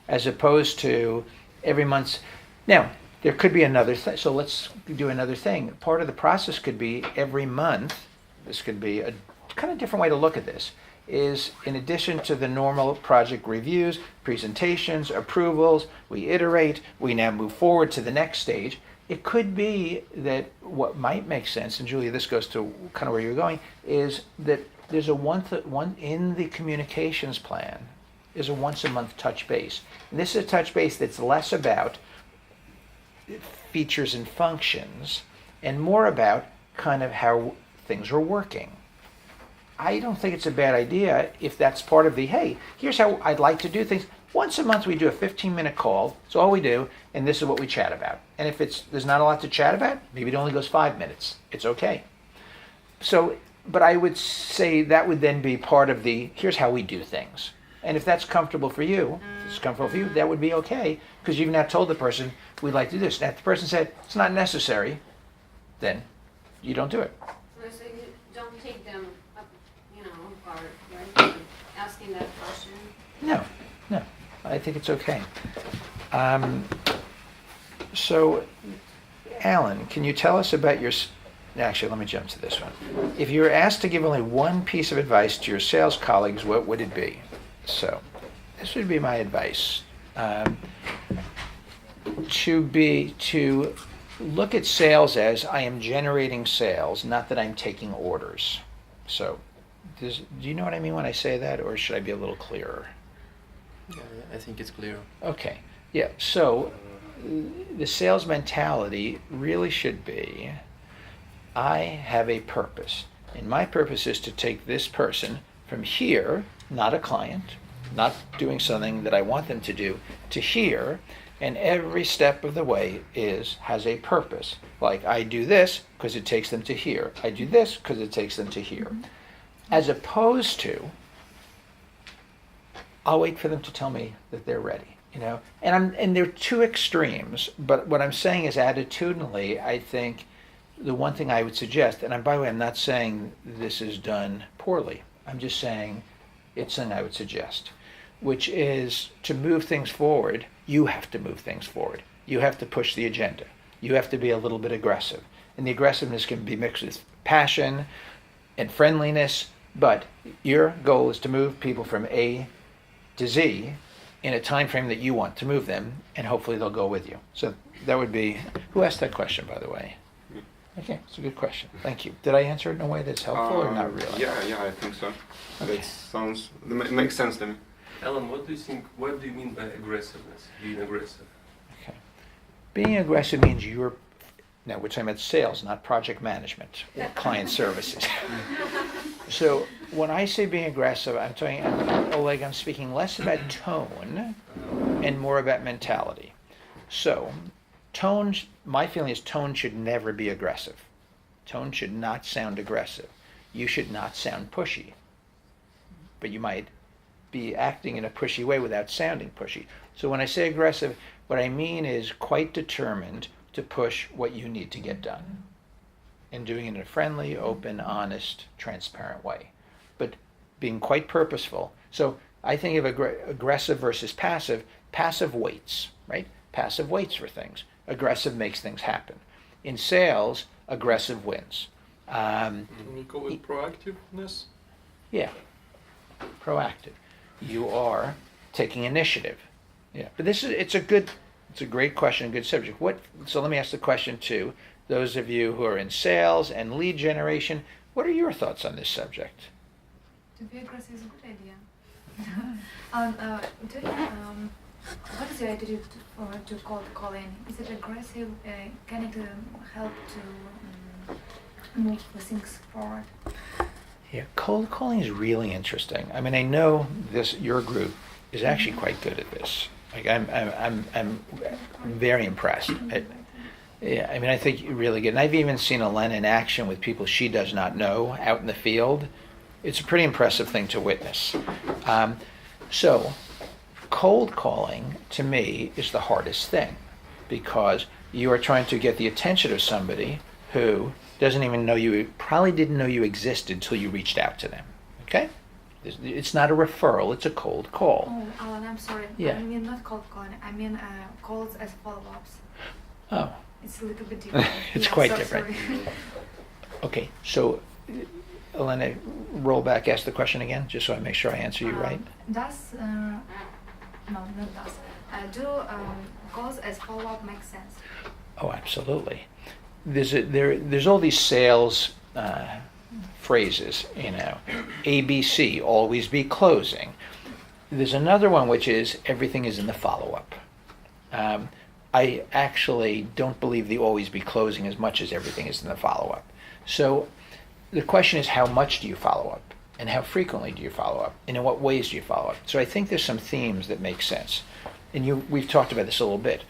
as opposed to every month. Now, there could be another thing. So let's do another thing. Part of the process could be every month. This could be a kind of different way to look at this. Is in addition to the normal project reviews, presentations, approvals, we iterate, we now move forward to the next stage. It could be that what might make sense, and Julia, this goes to kind of where you're going, is that there's a one in the communications plan is a once a month touch base. And this is a touch base that's less about features and functions and more about kind of how things are working. I don't think it's a bad idea if that's part of the, hey, here's how I'd like to do things. Once a month we do a 15-minute call. It's all we do, and this is what we chat about. And if there's not a lot to chat about, maybe it only goes 5 minutes. It's okay. So, but I would say that would then be part of the, here's how we do things. And if that's comfortable for you, that would be okay, because you've now told the person, we'd like to do this. And if the person said, it's not necessary, then you don't do it. So you don't take them up, apart, right? Asking that question. No. I think it's okay. So, Alan, can you tell us about your... Actually, let me jump to this one. If you were asked to give only one piece of advice to your sales colleagues, what would it be? So, this would be my advice. To look at sales as I am generating sales, not that I'm taking orders. So, do you know what I mean when I say that, or should I be a little clearer? Yeah, I think it's clear. Okay. Yeah. So the sales mentality really should be, I have a purpose. And my purpose is to take this person from here, not a client, not doing something that I want them to do, to here. And every step of the way has a purpose. Like I do this because it takes them to here. I do this because it takes them to here. As opposed to, I'll wait for them to tell me that they're ready, And they're two extremes, but what I'm saying is attitudinally, I think the one thing I would suggest, and by the way, I'm not saying this is done poorly. I'm just saying it's something I would suggest, which is to move things forward, you have to move things forward. You have to push the agenda. You have to be a little bit aggressive. And the aggressiveness can be mixed with passion and friendliness, but your goal is to move people from A to Z in a time frame that you want to move them, and hopefully they'll go with you. So that would be, who asked that question, by the way? Okay, it's a good question. Thank you. Did I answer it in a way that's helpful or not really? Yeah, I think so. Okay. That makes sense to me. Alan, what do you mean by aggressiveness, being aggressive? Okay. Being aggressive means now we're talking about sales, not project management or client services. So when I say being aggressive, I'm speaking less about tone and more about mentality. So my feeling is tone should never be aggressive. Tone should not sound aggressive. You should not sound pushy. But you might be acting in a pushy way without sounding pushy. So when I say aggressive, what I mean is quite determined to push what you need to get done. And doing it in a friendly, open, honest, transparent way. But being quite purposeful. So I think of aggressive versus passive. Passive waits, right? Passive waits for things. Aggressive makes things happen. In sales, aggressive wins. Can we call it proactiveness? Yeah, proactive. You are taking initiative. Yeah, but it's a great question, a good subject. So let me ask the question to those of you who are in sales and lead generation. What are your thoughts on this subject? To be aggressive is a good idea. What is your attitude to cold calling? Is it aggressive? Can it help to move the things forward? Yeah, cold calling is really interesting. I mean, I know your group is actually quite good at this. Like, I'm very impressed. I think you're really good. And I've even seen Alana in action with people she does not know out in the field. It's a pretty impressive thing to witness. So, cold calling, to me, is the hardest thing because you are trying to get the attention of somebody who doesn't even know you, probably didn't know you existed until you reached out to them. Okay? It's not a referral, it's a cold call. Oh, Alan, I'm sorry. Yeah. I mean not cold calling. I mean calls as follow-ups. Oh, It's a little bit different. It's Yeah, quite so different. sorry. okay. So, Elena, roll back, ask the question again, just so I make sure I answer you right. Does no, not does. Do calls as follow-up make sense? Oh, absolutely. There's all these sales phrases, you know, ABC, always be closing. There's another one which is everything is in the follow-up. I actually don't believe the always be closing as much as everything is in the follow-up. So the question is, how much do you follow up? And how frequently do you follow up? And in what ways do you follow up? So I think there's some themes that make sense. And we've talked about this a little bit.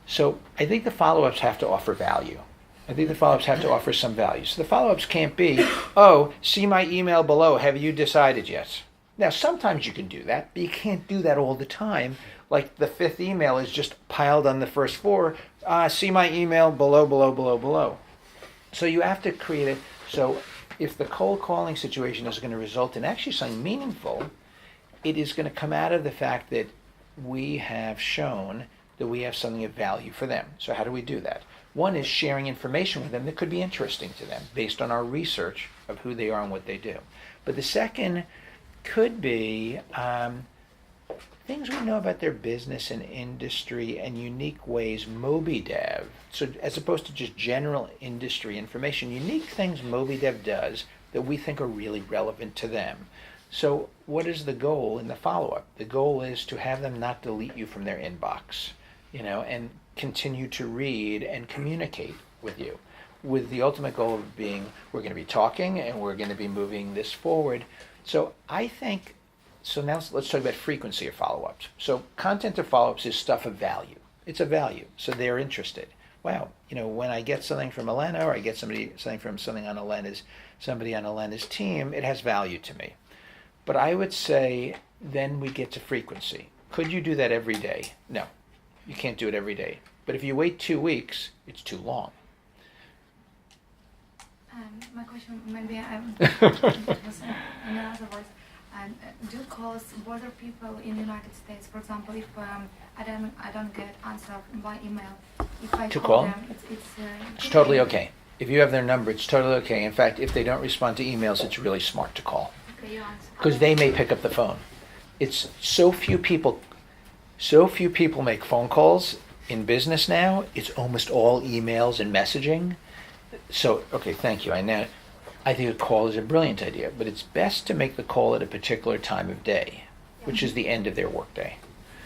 So I think the follow-ups have to offer value. I think the follow-ups have to offer some value. So the follow-ups can't be, oh, see my email below, have you decided yet? Now, sometimes you can do that, but you can't do that all the time. Like the 5th email is just piled on the first 4. See my email below, below, below, below. So you have to create it. So if the cold calling situation is going to result in actually something meaningful, it is going to come out of the fact that we have shown that we have something of value for them. So how do we do that? One is sharing information with them that could be interesting to them based on our research of who they are and what they do. But the second could be things we know about their business and industry and unique ways MobiDev, so as opposed to just general industry information, unique things MobiDev does that we think are really relevant to them. So what is the goal in the follow-up? The goal is to have them not delete you from their inbox, you know, and continue to read and communicate with you, with the ultimate goal of being, we're going to be talking and we're going to be moving this forward. So I think, so now let's talk about frequency of follow-ups. So content of follow-ups is stuff of value. It's a value, so they're interested. Wow, you know, when I get something from Elena or I get somebody from something on somebody on Elena's team, it has value to me. But I would say then we get to frequency. Could you do that every day? No, you can't do it every day. But if you wait 2 weeks, it's too long. My question, maybe in other words, do calls bother people in the United States? For example, if I don't get answer by email, if I To call call? them, It's totally okay. If you have their number, it's totally okay. In fact, if they don't respond to emails, it's really smart to call. Okay, you answer. Because they may pick up the phone. It's so few people make phone calls in business now. It's almost all emails and messaging. So, okay, thank you. I think a call is a brilliant idea, but it's best to make the call at a particular time of day, which is the end of their workday.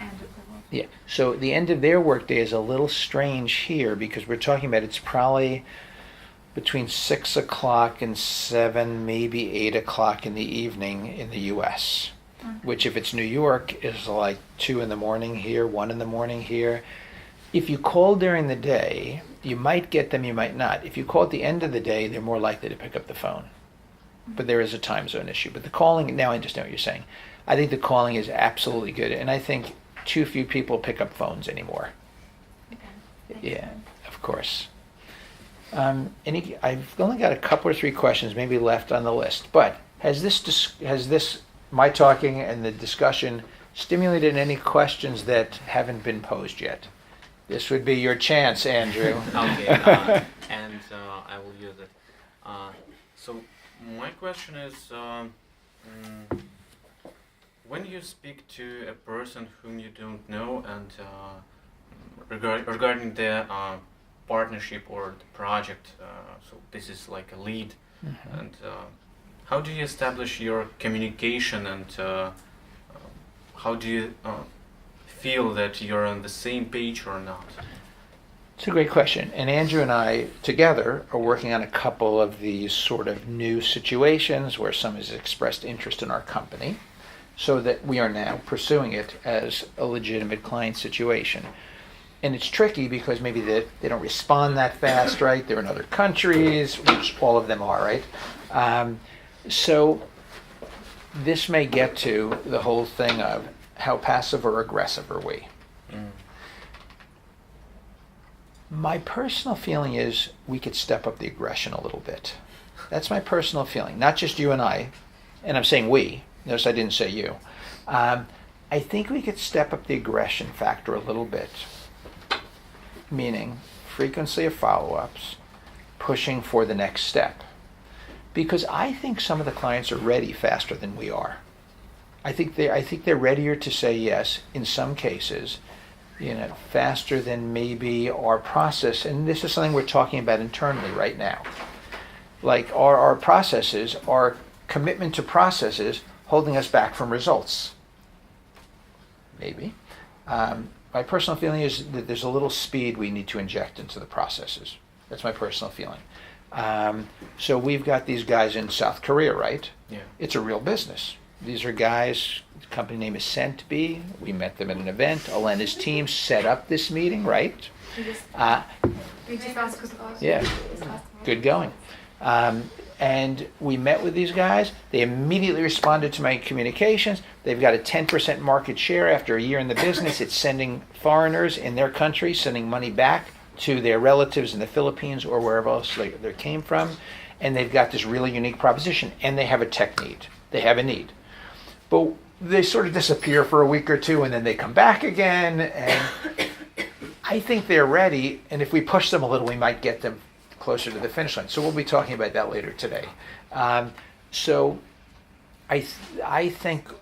End of the work. Yeah. So the end of their workday is a little strange here because we're talking about it's probably between 6 o'clock and 7, maybe 8 o'clock in the evening in the U.S., which if it's New York is like 2 in the morning here, 1 in the morning here. If you call during the day, you might get them, you might not. If you call at the end of the day, they're more likely to pick up the phone. But there is a time zone issue. But the calling, now I understand what you're saying. I think the calling is absolutely good. And I think too few people pick up phones anymore. Okay. Yeah, of course. I've only got a couple or 3 questions maybe left on the list. But has this my talking and the discussion stimulated any questions that haven't been posed yet? This would be your chance, Andrew. Okay, and I will use it. So my question is, when you speak to a person whom you don't know and regarding the partnership or the project, so this is like a lead, and how do you establish your communication and how do you feel that you're on the same page or not? It's a great question. And Andrew and I together are working on a couple of these sort of new situations where someone has expressed interest in our company so that we are now pursuing it as a legitimate client situation. And it's tricky because maybe they don't respond that fast, right? They're in other countries, which all of them are, right? So this may get to the whole thing of how passive or aggressive are we? My personal feeling is we could step up the aggression a little bit. That's my personal feeling, not just you and I, and I'm saying we. Notice I didn't say you. I think we could step up the aggression factor a little bit, meaning frequency of follow-ups, pushing for the next step. Because I think some of the clients are ready faster than we are. I think they're readier to say yes in some cases, faster than maybe our process. And this is something we're talking about internally right now. Like our processes, our commitment to processes holding us back from results. Maybe. My personal feeling is that there's a little speed we need to inject into the processes. That's my personal feeling. So we've got these guys in South Korea, right? Yeah. It's a real business. These are guys, the company name is SentB. We met them at an event. Alan and his team set up this meeting, right? Yeah, good going. And we met with these guys. They immediately responded to my communications. They've got a 10% market share after a year in the business. It's sending foreigners in their country, sending money back to their relatives in the Philippines or wherever else they came from. And they've got this really unique proposition. And they have a tech need. They have a need. But they sort of disappear for a week or two and then they come back again. And I think they're ready. And if we push them a little, we might get them closer to the finish line. So we'll be talking about that later today. So I think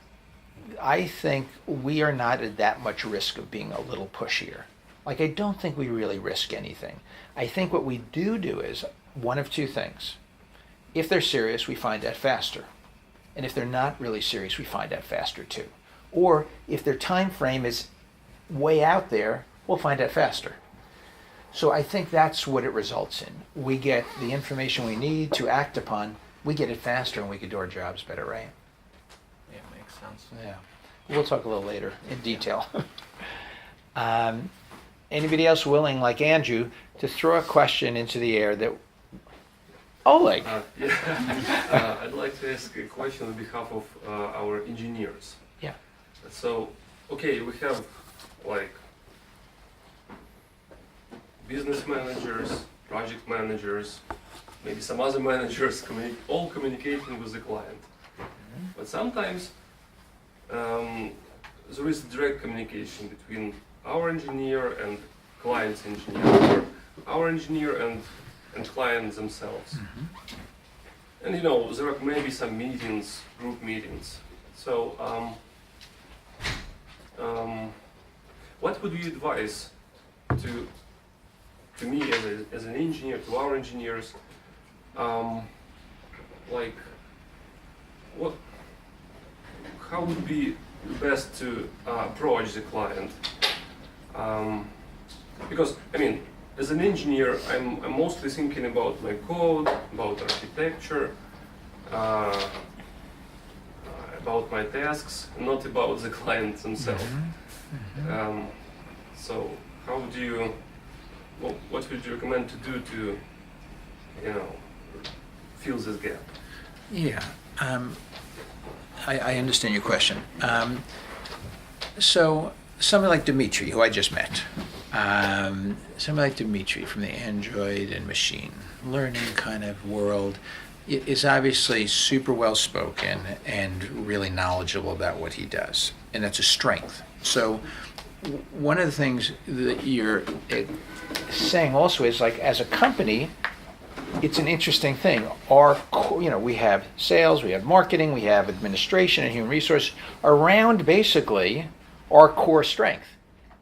we are not at that much risk of being a little pushier. Like, I don't think we really risk anything. I think what we do is one of two things. If they're serious, we find that faster. And if they're not really serious, we find that faster too. Or if their time frame is way out there, we'll find that faster. So I think that's what it results in. We get the information we need to act upon, we get it faster and we can do our jobs better, right? Yeah, makes sense. Yeah. We'll talk a little later in detail. Anybody else willing, like Andrew, to throw a question into the air that... Oleg. I'd like to ask a question on behalf of our engineers. Yeah. So, okay, we have like business managers, project managers, maybe some other managers, all communicating with the client. Mm-hmm. But sometimes there is direct communication between our engineer and client's engineer, or our engineer and clients themselves. Mm-hmm. And there are maybe some meetings, group meetings. So what would you advise to me as an engineer, to our engineers, how would be best to approach the client? Because as an engineer, I'm mostly thinking about my code, about architecture, about my tasks, not about the client themselves. Mm-hmm. Mm-hmm. So how would you? What would you recommend to do to, fill this gap? Yeah, I understand your question. So somebody like Dmitry, who I just met, somebody like Dmitry from the Android and machine learning kind of world is obviously super well spoken and really knowledgeable about what he does, and that's a strength. So one of the things that you're saying also is, like, as a company, it's an interesting thing. We have sales, we have marketing, we have administration and human resources around basically our core strength,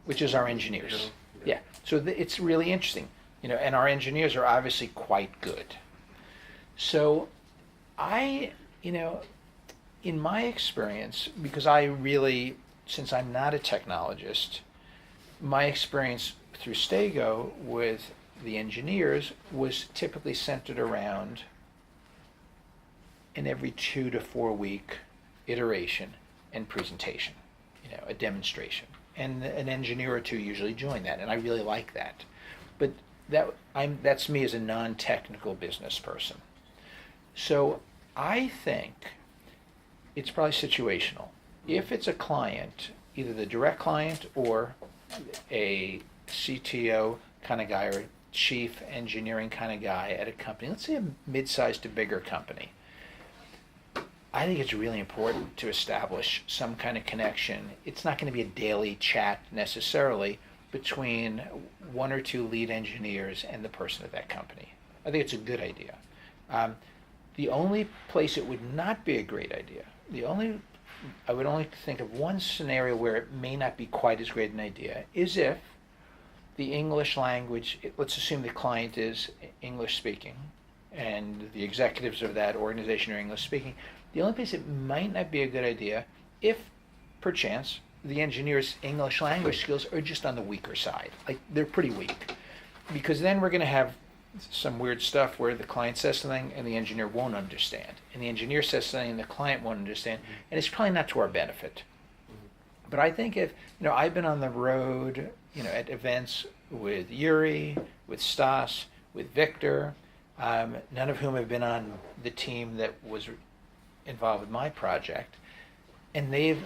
which is our engineers. Yeah. So it's really interesting, and our engineers are obviously quite good. So in my experience, because since I'm not a technologist, my experience through Stego with the engineers was typically centered around an every 2 to 4 week iteration and presentation, a demonstration. And an engineer or two usually join that, and I really like that. But that's me as a non-technical business person. So I think it's probably situational. If it's a client, either the direct client or a CTO kind of guy or chief engineering kind of guy at a company, let's say a mid-sized to bigger company, I think it's really important to establish some kind of connection. It's not going to be a daily chat necessarily between one or two lead engineers and the person at that company. I think it's a good idea. The only place it would not be a great idea, I would only think of one scenario where it may not be quite as great an idea, is if the English language, let's assume the client is English speaking and the executives of that organization are English speaking. The only place it might not be a good idea if, perchance, the engineer's English language skills are just on the weaker side. Like, they're pretty weak. Because then we're going to have some weird stuff where the client says something and the engineer won't understand. And the engineer says something and the client won't understand. And it's probably not to our benefit. But I think if, I've been on the road, at events with Yuri, with Stas, with Victor, none of whom have been on the team that was involved with my project. And they've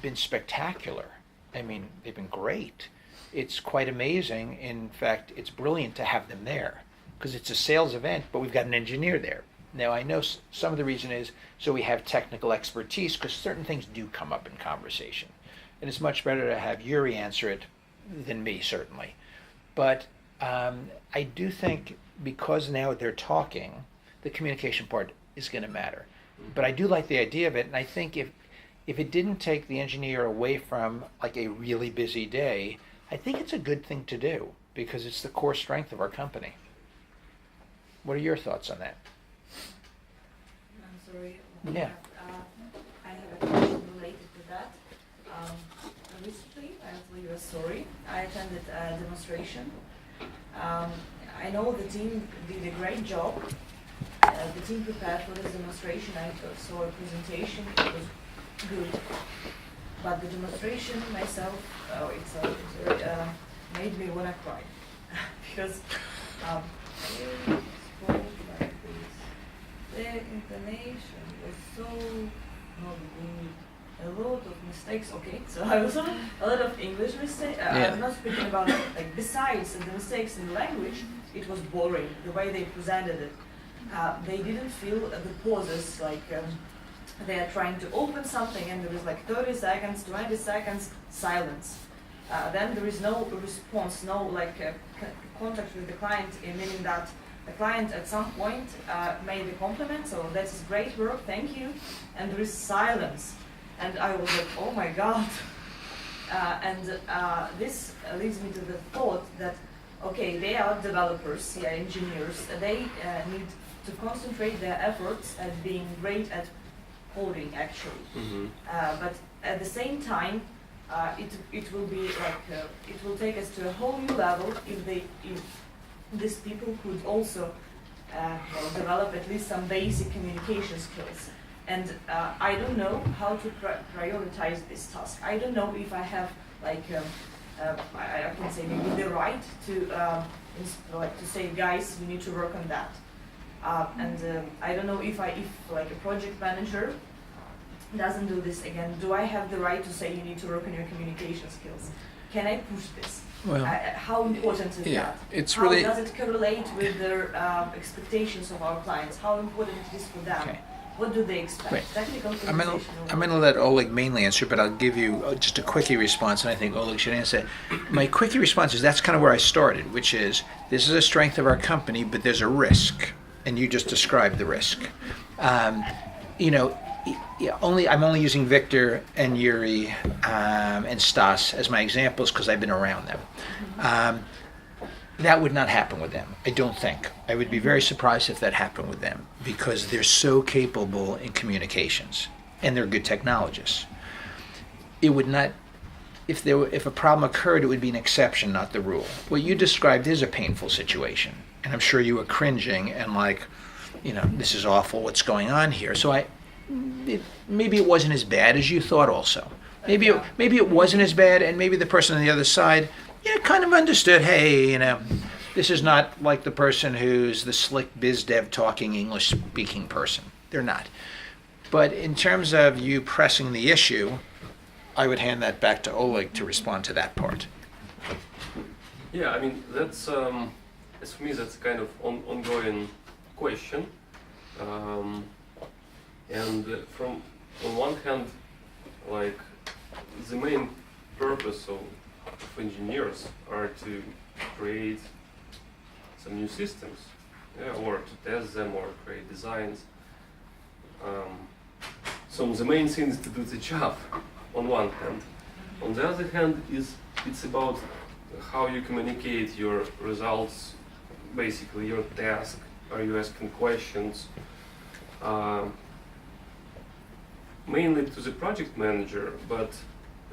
been spectacular. I mean, they've been great. It's quite amazing. In fact, it's brilliant to have them there because it's a sales event, but we've got an engineer there. Now, I know some of the reason is so we have technical expertise because certain things do come up in conversation. And it's much better to have Yuri answer it than me, certainly. But I do think because now they're talking, the communication part is going to matter. But I do like the idea of it, and I think if it didn't take the engineer away from like a really busy day, I think it's a good thing to do because it's the core strength of our company. What are your thoughts on that? I'm sorry. Yeah. I have a question related to that. Recently, I'll tell you a story. I attended a demonstration. I know the team did a great job. The team prepared for this demonstration. I saw a presentation. It was good. But the demonstration itself made me want to cry. Because they spoke like this. Their intonation was so not good. A lot of mistakes. Okay, so I was on a lot of English mistakes. I'm not speaking about like besides the mistakes in language. It was boring the way they presented it. They didn't feel the pauses like they are trying to open something and there is like 30 seconds, 20 seconds silence. Then there is no response, no like contact with the client, meaning that the client at some point made a compliment, so that is great work, thank you, and there is silence. And I was like, oh my God. This leads me to the thought that, okay, they are developers, engineers, they need to concentrate their efforts at being great at coding, actually. Mm-hmm. But at the same time, it will be like, it will take us to a whole new level if these people could also develop at least some basic communication skills. And I don't know how to prioritize this task. I don't know if I have like I can say maybe the right to to say, guys, you need to work on that. I don't know if like a project manager doesn't do this again. Do I have the right to say you need to work on your communication skills? Can I push this? Well, how important is that? It's how really. Does it correlate with their expectations of our clients? How important it is for them? Okay. What do they expect? Right. Technical I'm going to let Oleg mainly answer, but I'll give you just a quickie response, and I think Oleg should answer it. My quickie response is that's kind of where I started, which is this is a strength of our company, but there's a risk, and you just described the risk. I'm only using Victor and Yuri and Stas as my examples because I've been around them. That would not happen with them, I don't think. I would be very surprised if that happened with them because they're so capable in communications and they're good technologists. It would not, if a problem occurred, it would be an exception, not the rule. What you described is a painful situation, and I'm sure you were cringing and like, this is awful, what's going on here? So maybe it wasn't as bad as you thought also. Maybe it wasn't as bad, and maybe the person on the other side kind of understood, hey, this is not like the person who's the slick biz dev talking English speaking person. They're not. But in terms of you pressing the issue, I would hand that back to Oleg to respond to that part. Yeah, I mean that's as for me that's kind of ongoing question, and from on one hand, like the main purpose of engineers are to create some new systems, yeah, or to test them or create designs. So the main thing is to do the job on one hand. On the other hand, it's about how you communicate your results, basically your task. Are you asking questions? Mainly to the project manager, but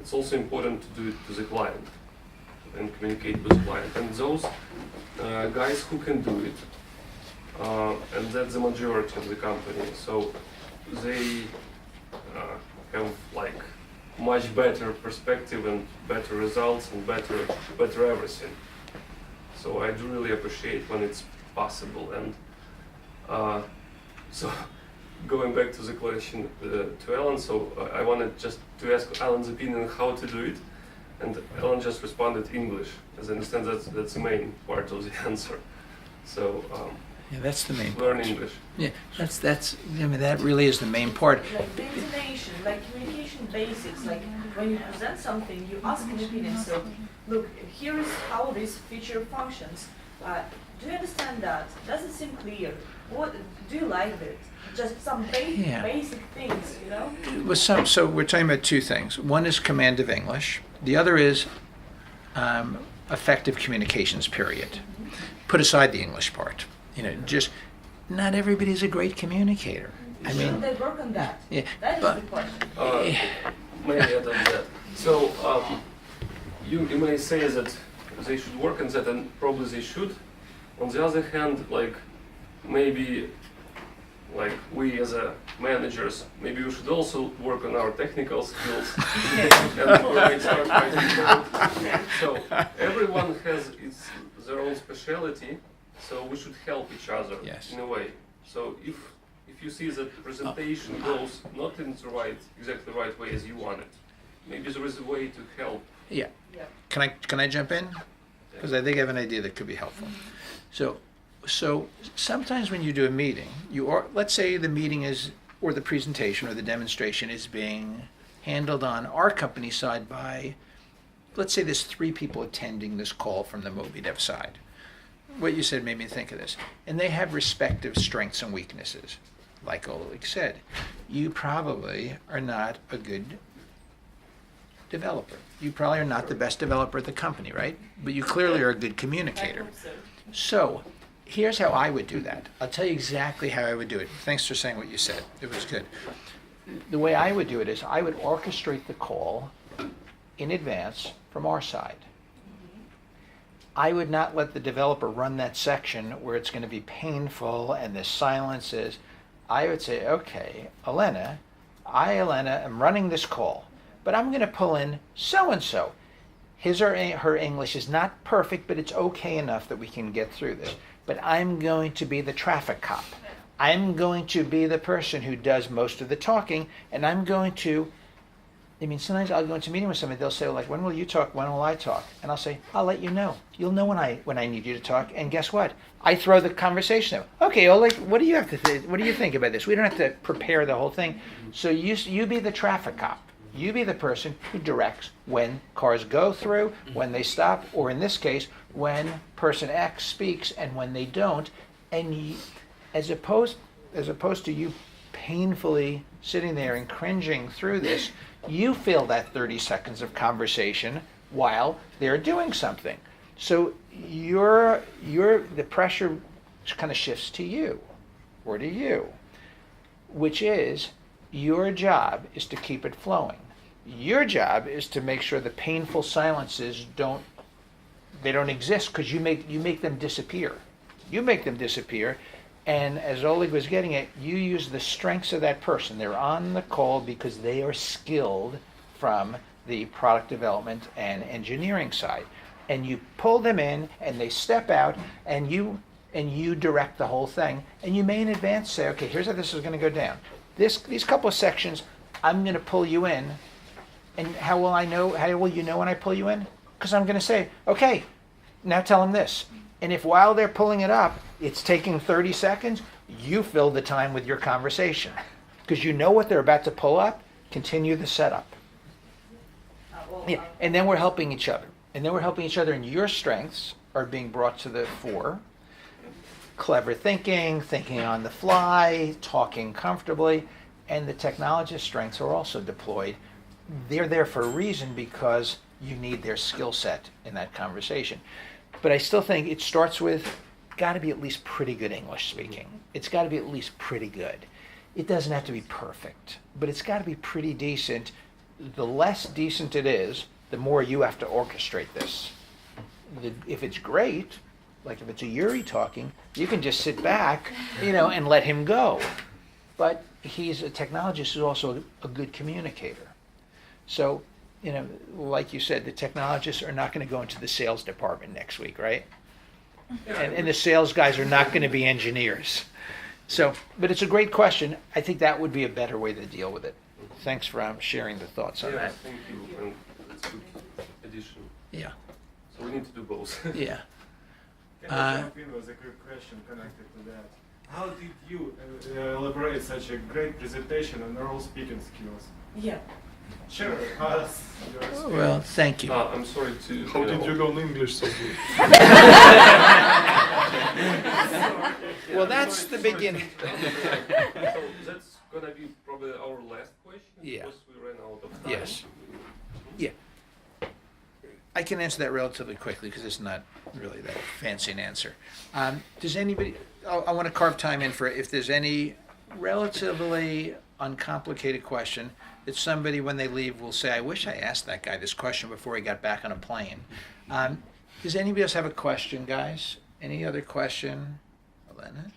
it's also important to do it to the client and communicate with the client. And those guys who can do it, and that's the majority of the company, so they have like much better perspective and better results and better everything. So I do really appreciate when it's possible. And so going back to the question to Alan, so I wanted just to ask Alan's opinion on how to do it, and Alan just responded English. As I understand, that's the main part of the answer. So Yeah, that's the main learn part. English. Yeah, that's. I mean, that really is the main part. Like the intonation, like communication basics, like when you present something, you ask an opinion. So, look, here is how this feature functions. Do you understand that? Does it seem clear? What do you like it? Just some Yeah. basic things, you know? So we're talking about two things. One is command of English. The other is effective communications. Period. Put aside the English part. You know, just not everybody's a great communicator. I mean, Should they work on that? yeah, That is but the question. Maybe add on that. So you may say that they should work on that, and probably they should. On the other hand, like maybe like we as a managers, maybe we should also work on our technical skills and when we start writing code. So everyone has their own specialty, so we should help each other Yes. in a way. So if you see that presentation goes not in the exactly right way as you want it, maybe there is a way to help. yeah. Yeah. Can I jump in? Because I think I have an idea that could be helpful. So sometimes when you do a meeting, let's say the meeting is, or the presentation or the demonstration is being handled on our company side by, let's say there's 3 people attending this call from the Moby Dev side. What you said made me think of this. And they have respective strengths and weaknesses. Like Oleg said, you probably are not a good developer. You probably are not the best developer at the company, right? But you clearly are a good I communicator. hope so. So here's how I would do that. I'll tell you exactly how I would do it. Thanks for saying what you said. It was good. The way I would do it is I would orchestrate the call in advance from our side. I would not let the developer run that section where it's going to be painful and the silence is. I would say, okay, Elena, Elena, am running this call, but I'm going to pull in so-and-so. His or her English is not perfect, but it's okay enough that we can get through this. But I'm going to be the traffic cop. I'm going to be the person who does most of the talking, and I'm going to, sometimes I'll go into a meeting with somebody, they'll say, like, when will you talk, when will I talk? And I'll say, I'll let you know. You'll know when I need you to talk, and guess what? I throw the conversation out. Okay, Oleg, what do you have to what do you think about this? We don't have to prepare the whole thing. So you be the traffic cop. You be the person who directs when cars go through, when they stop, or in this case, when person X speaks and when they don't. And as opposed to you painfully sitting there and cringing through this, you fill that 30 seconds of conversation while they're doing something. So the pressure kind of shifts to you, or to you, which is your job is to keep it flowing. Your job is to make sure the painful silences don't exist, because you make them disappear. You make them disappear, and as Oleg was getting at, you use the strengths of that person. They're on the call because they are skilled from the product development and engineering side. And you pull them in, and they step out, and you direct the whole thing. And you may in advance say, okay, here's how this is going to go down. These couple of sections, I'm going to pull you in. And how will you know when I pull you in? Because I'm going to say, okay, Now tell them this. And if while they're pulling it up, it's taking 30 seconds, you fill the time with your conversation. Because you know what they're about to pull up, continue the setup. Yeah. And then we're helping each other. And and your strengths are being brought to the fore. Clever thinking, thinking on the fly, talking comfortably, and the technologist's strengths are also deployed. They're there for a reason because you need their skill set in that conversation. But I still think it starts with, got to be at least pretty good English speaking. It's got to be at least pretty good. It doesn't have to be perfect, but it's got to be pretty decent. The less decent it is, the more you have to orchestrate this. If it's great, like if it's a Yuri talking, you can just sit back, and let him go. But he's a technologist who's also a good communicator. So, like you said, the technologists are not going to go into the sales department next week, right? And the sales guys are not going to be engineers. So, but it's a great question. I think that would be a better way to deal with it. Thanks for sharing the thoughts on that. Thank you. And that's a good addition. Yeah. So we need to do both. Yeah. Can I jump in with a quick question connected to that? How did you elaborate such a great presentation on oral speaking skills? Yeah. Share us your experience. Well, thank you. I'm sorry to. How did you learn English so good? Well, that's the beginning. So that's gonna be probably our last question. Yeah. Because we ran out of time. Yes. Yeah. I can answer that relatively quickly because it's not really that fancy an answer. Does anybody, I want to carve time in for if there's any relatively uncomplicated question that somebody when they leave will say, I wish I asked that guy this question before he got back on a plane. Does anybody else have a question, guys? Any other question, Elena,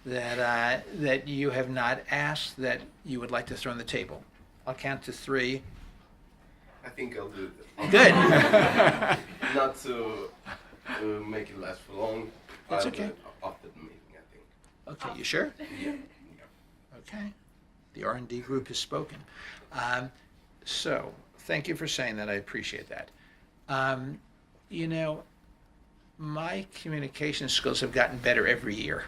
that you have not asked that you would like to throw on the table? I'll count to 3. I think I'll do it. Good. Not to make it last for long. That's I'll do okay. it after the meeting, I think. Okay, you sure? Yeah. Okay. The R&D group has spoken. So, thank you for saying that. I appreciate that. My communication skills have gotten better every year.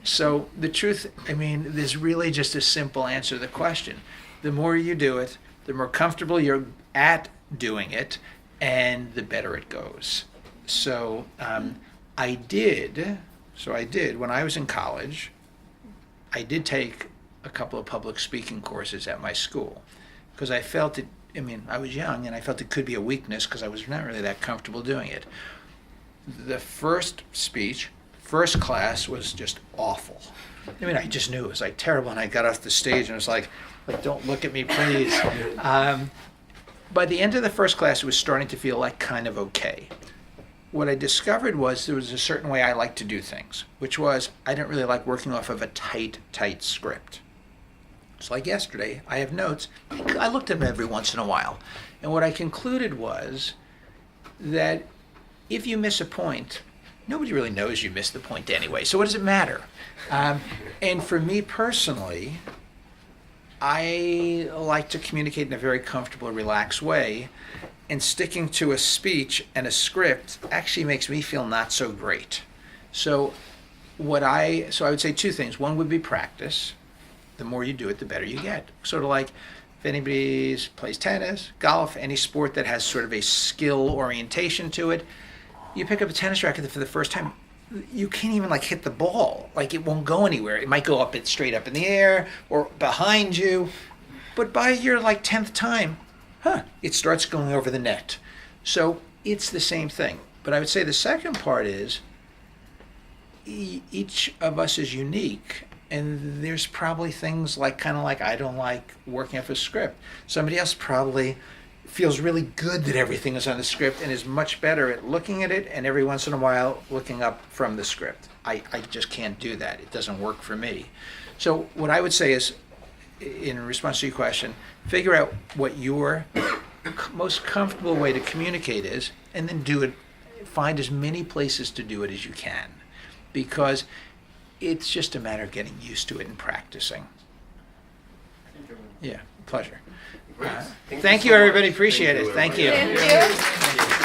So, the truth, there's really just a simple answer to the question. The more you do it, the more comfortable you're at doing it, and the better it goes. So, I did, when I was in college, I did take a couple of public speaking courses at my school because I felt it, I was young and I felt it could be a weakness because I was not really that comfortable doing it. The first class was just awful. I just knew it was like terrible, and I got off the stage and it was like don't look at me, please. By the end of the first class, it was starting to feel like kind of okay. What I discovered was there was a certain way I like to do things, which was I didn't really like working off of a tight script. It's like yesterday, I have notes. I looked at them every once in a while. And what I concluded was that if you miss a point, nobody really knows you missed the point anyway, so what does it matter? And for me personally, I like to communicate in a very comfortable, relaxed way, and sticking to a speech and a script actually makes me feel not so great. So I would say 2 things. One would be practice. The more you do it, the better you get. Sort of like if anybody plays tennis, golf, any sport that has sort of a skill orientation to it, you pick up a tennis racket for the first time, you can't even hit the ball. It won't go anywhere. It might go straight up in the air or behind you. But by your 10th time, it starts going over the net. So it's the same thing. But I would say the second part is each of us is unique. And there's probably things I don't like working off a script. Somebody else probably feels really good that everything is on the script and is much better at looking at it and every once in a while looking up from the script. I just can't do that. It doesn't work for me. So what I would say is, in response to your question, figure out what your most comfortable way to communicate is and then do it. Find as many places to do it as you can, because it's just a matter of getting used to it and practicing. Yeah, pleasure. Thank you, everybody. Appreciate it. Thank you. Thank you.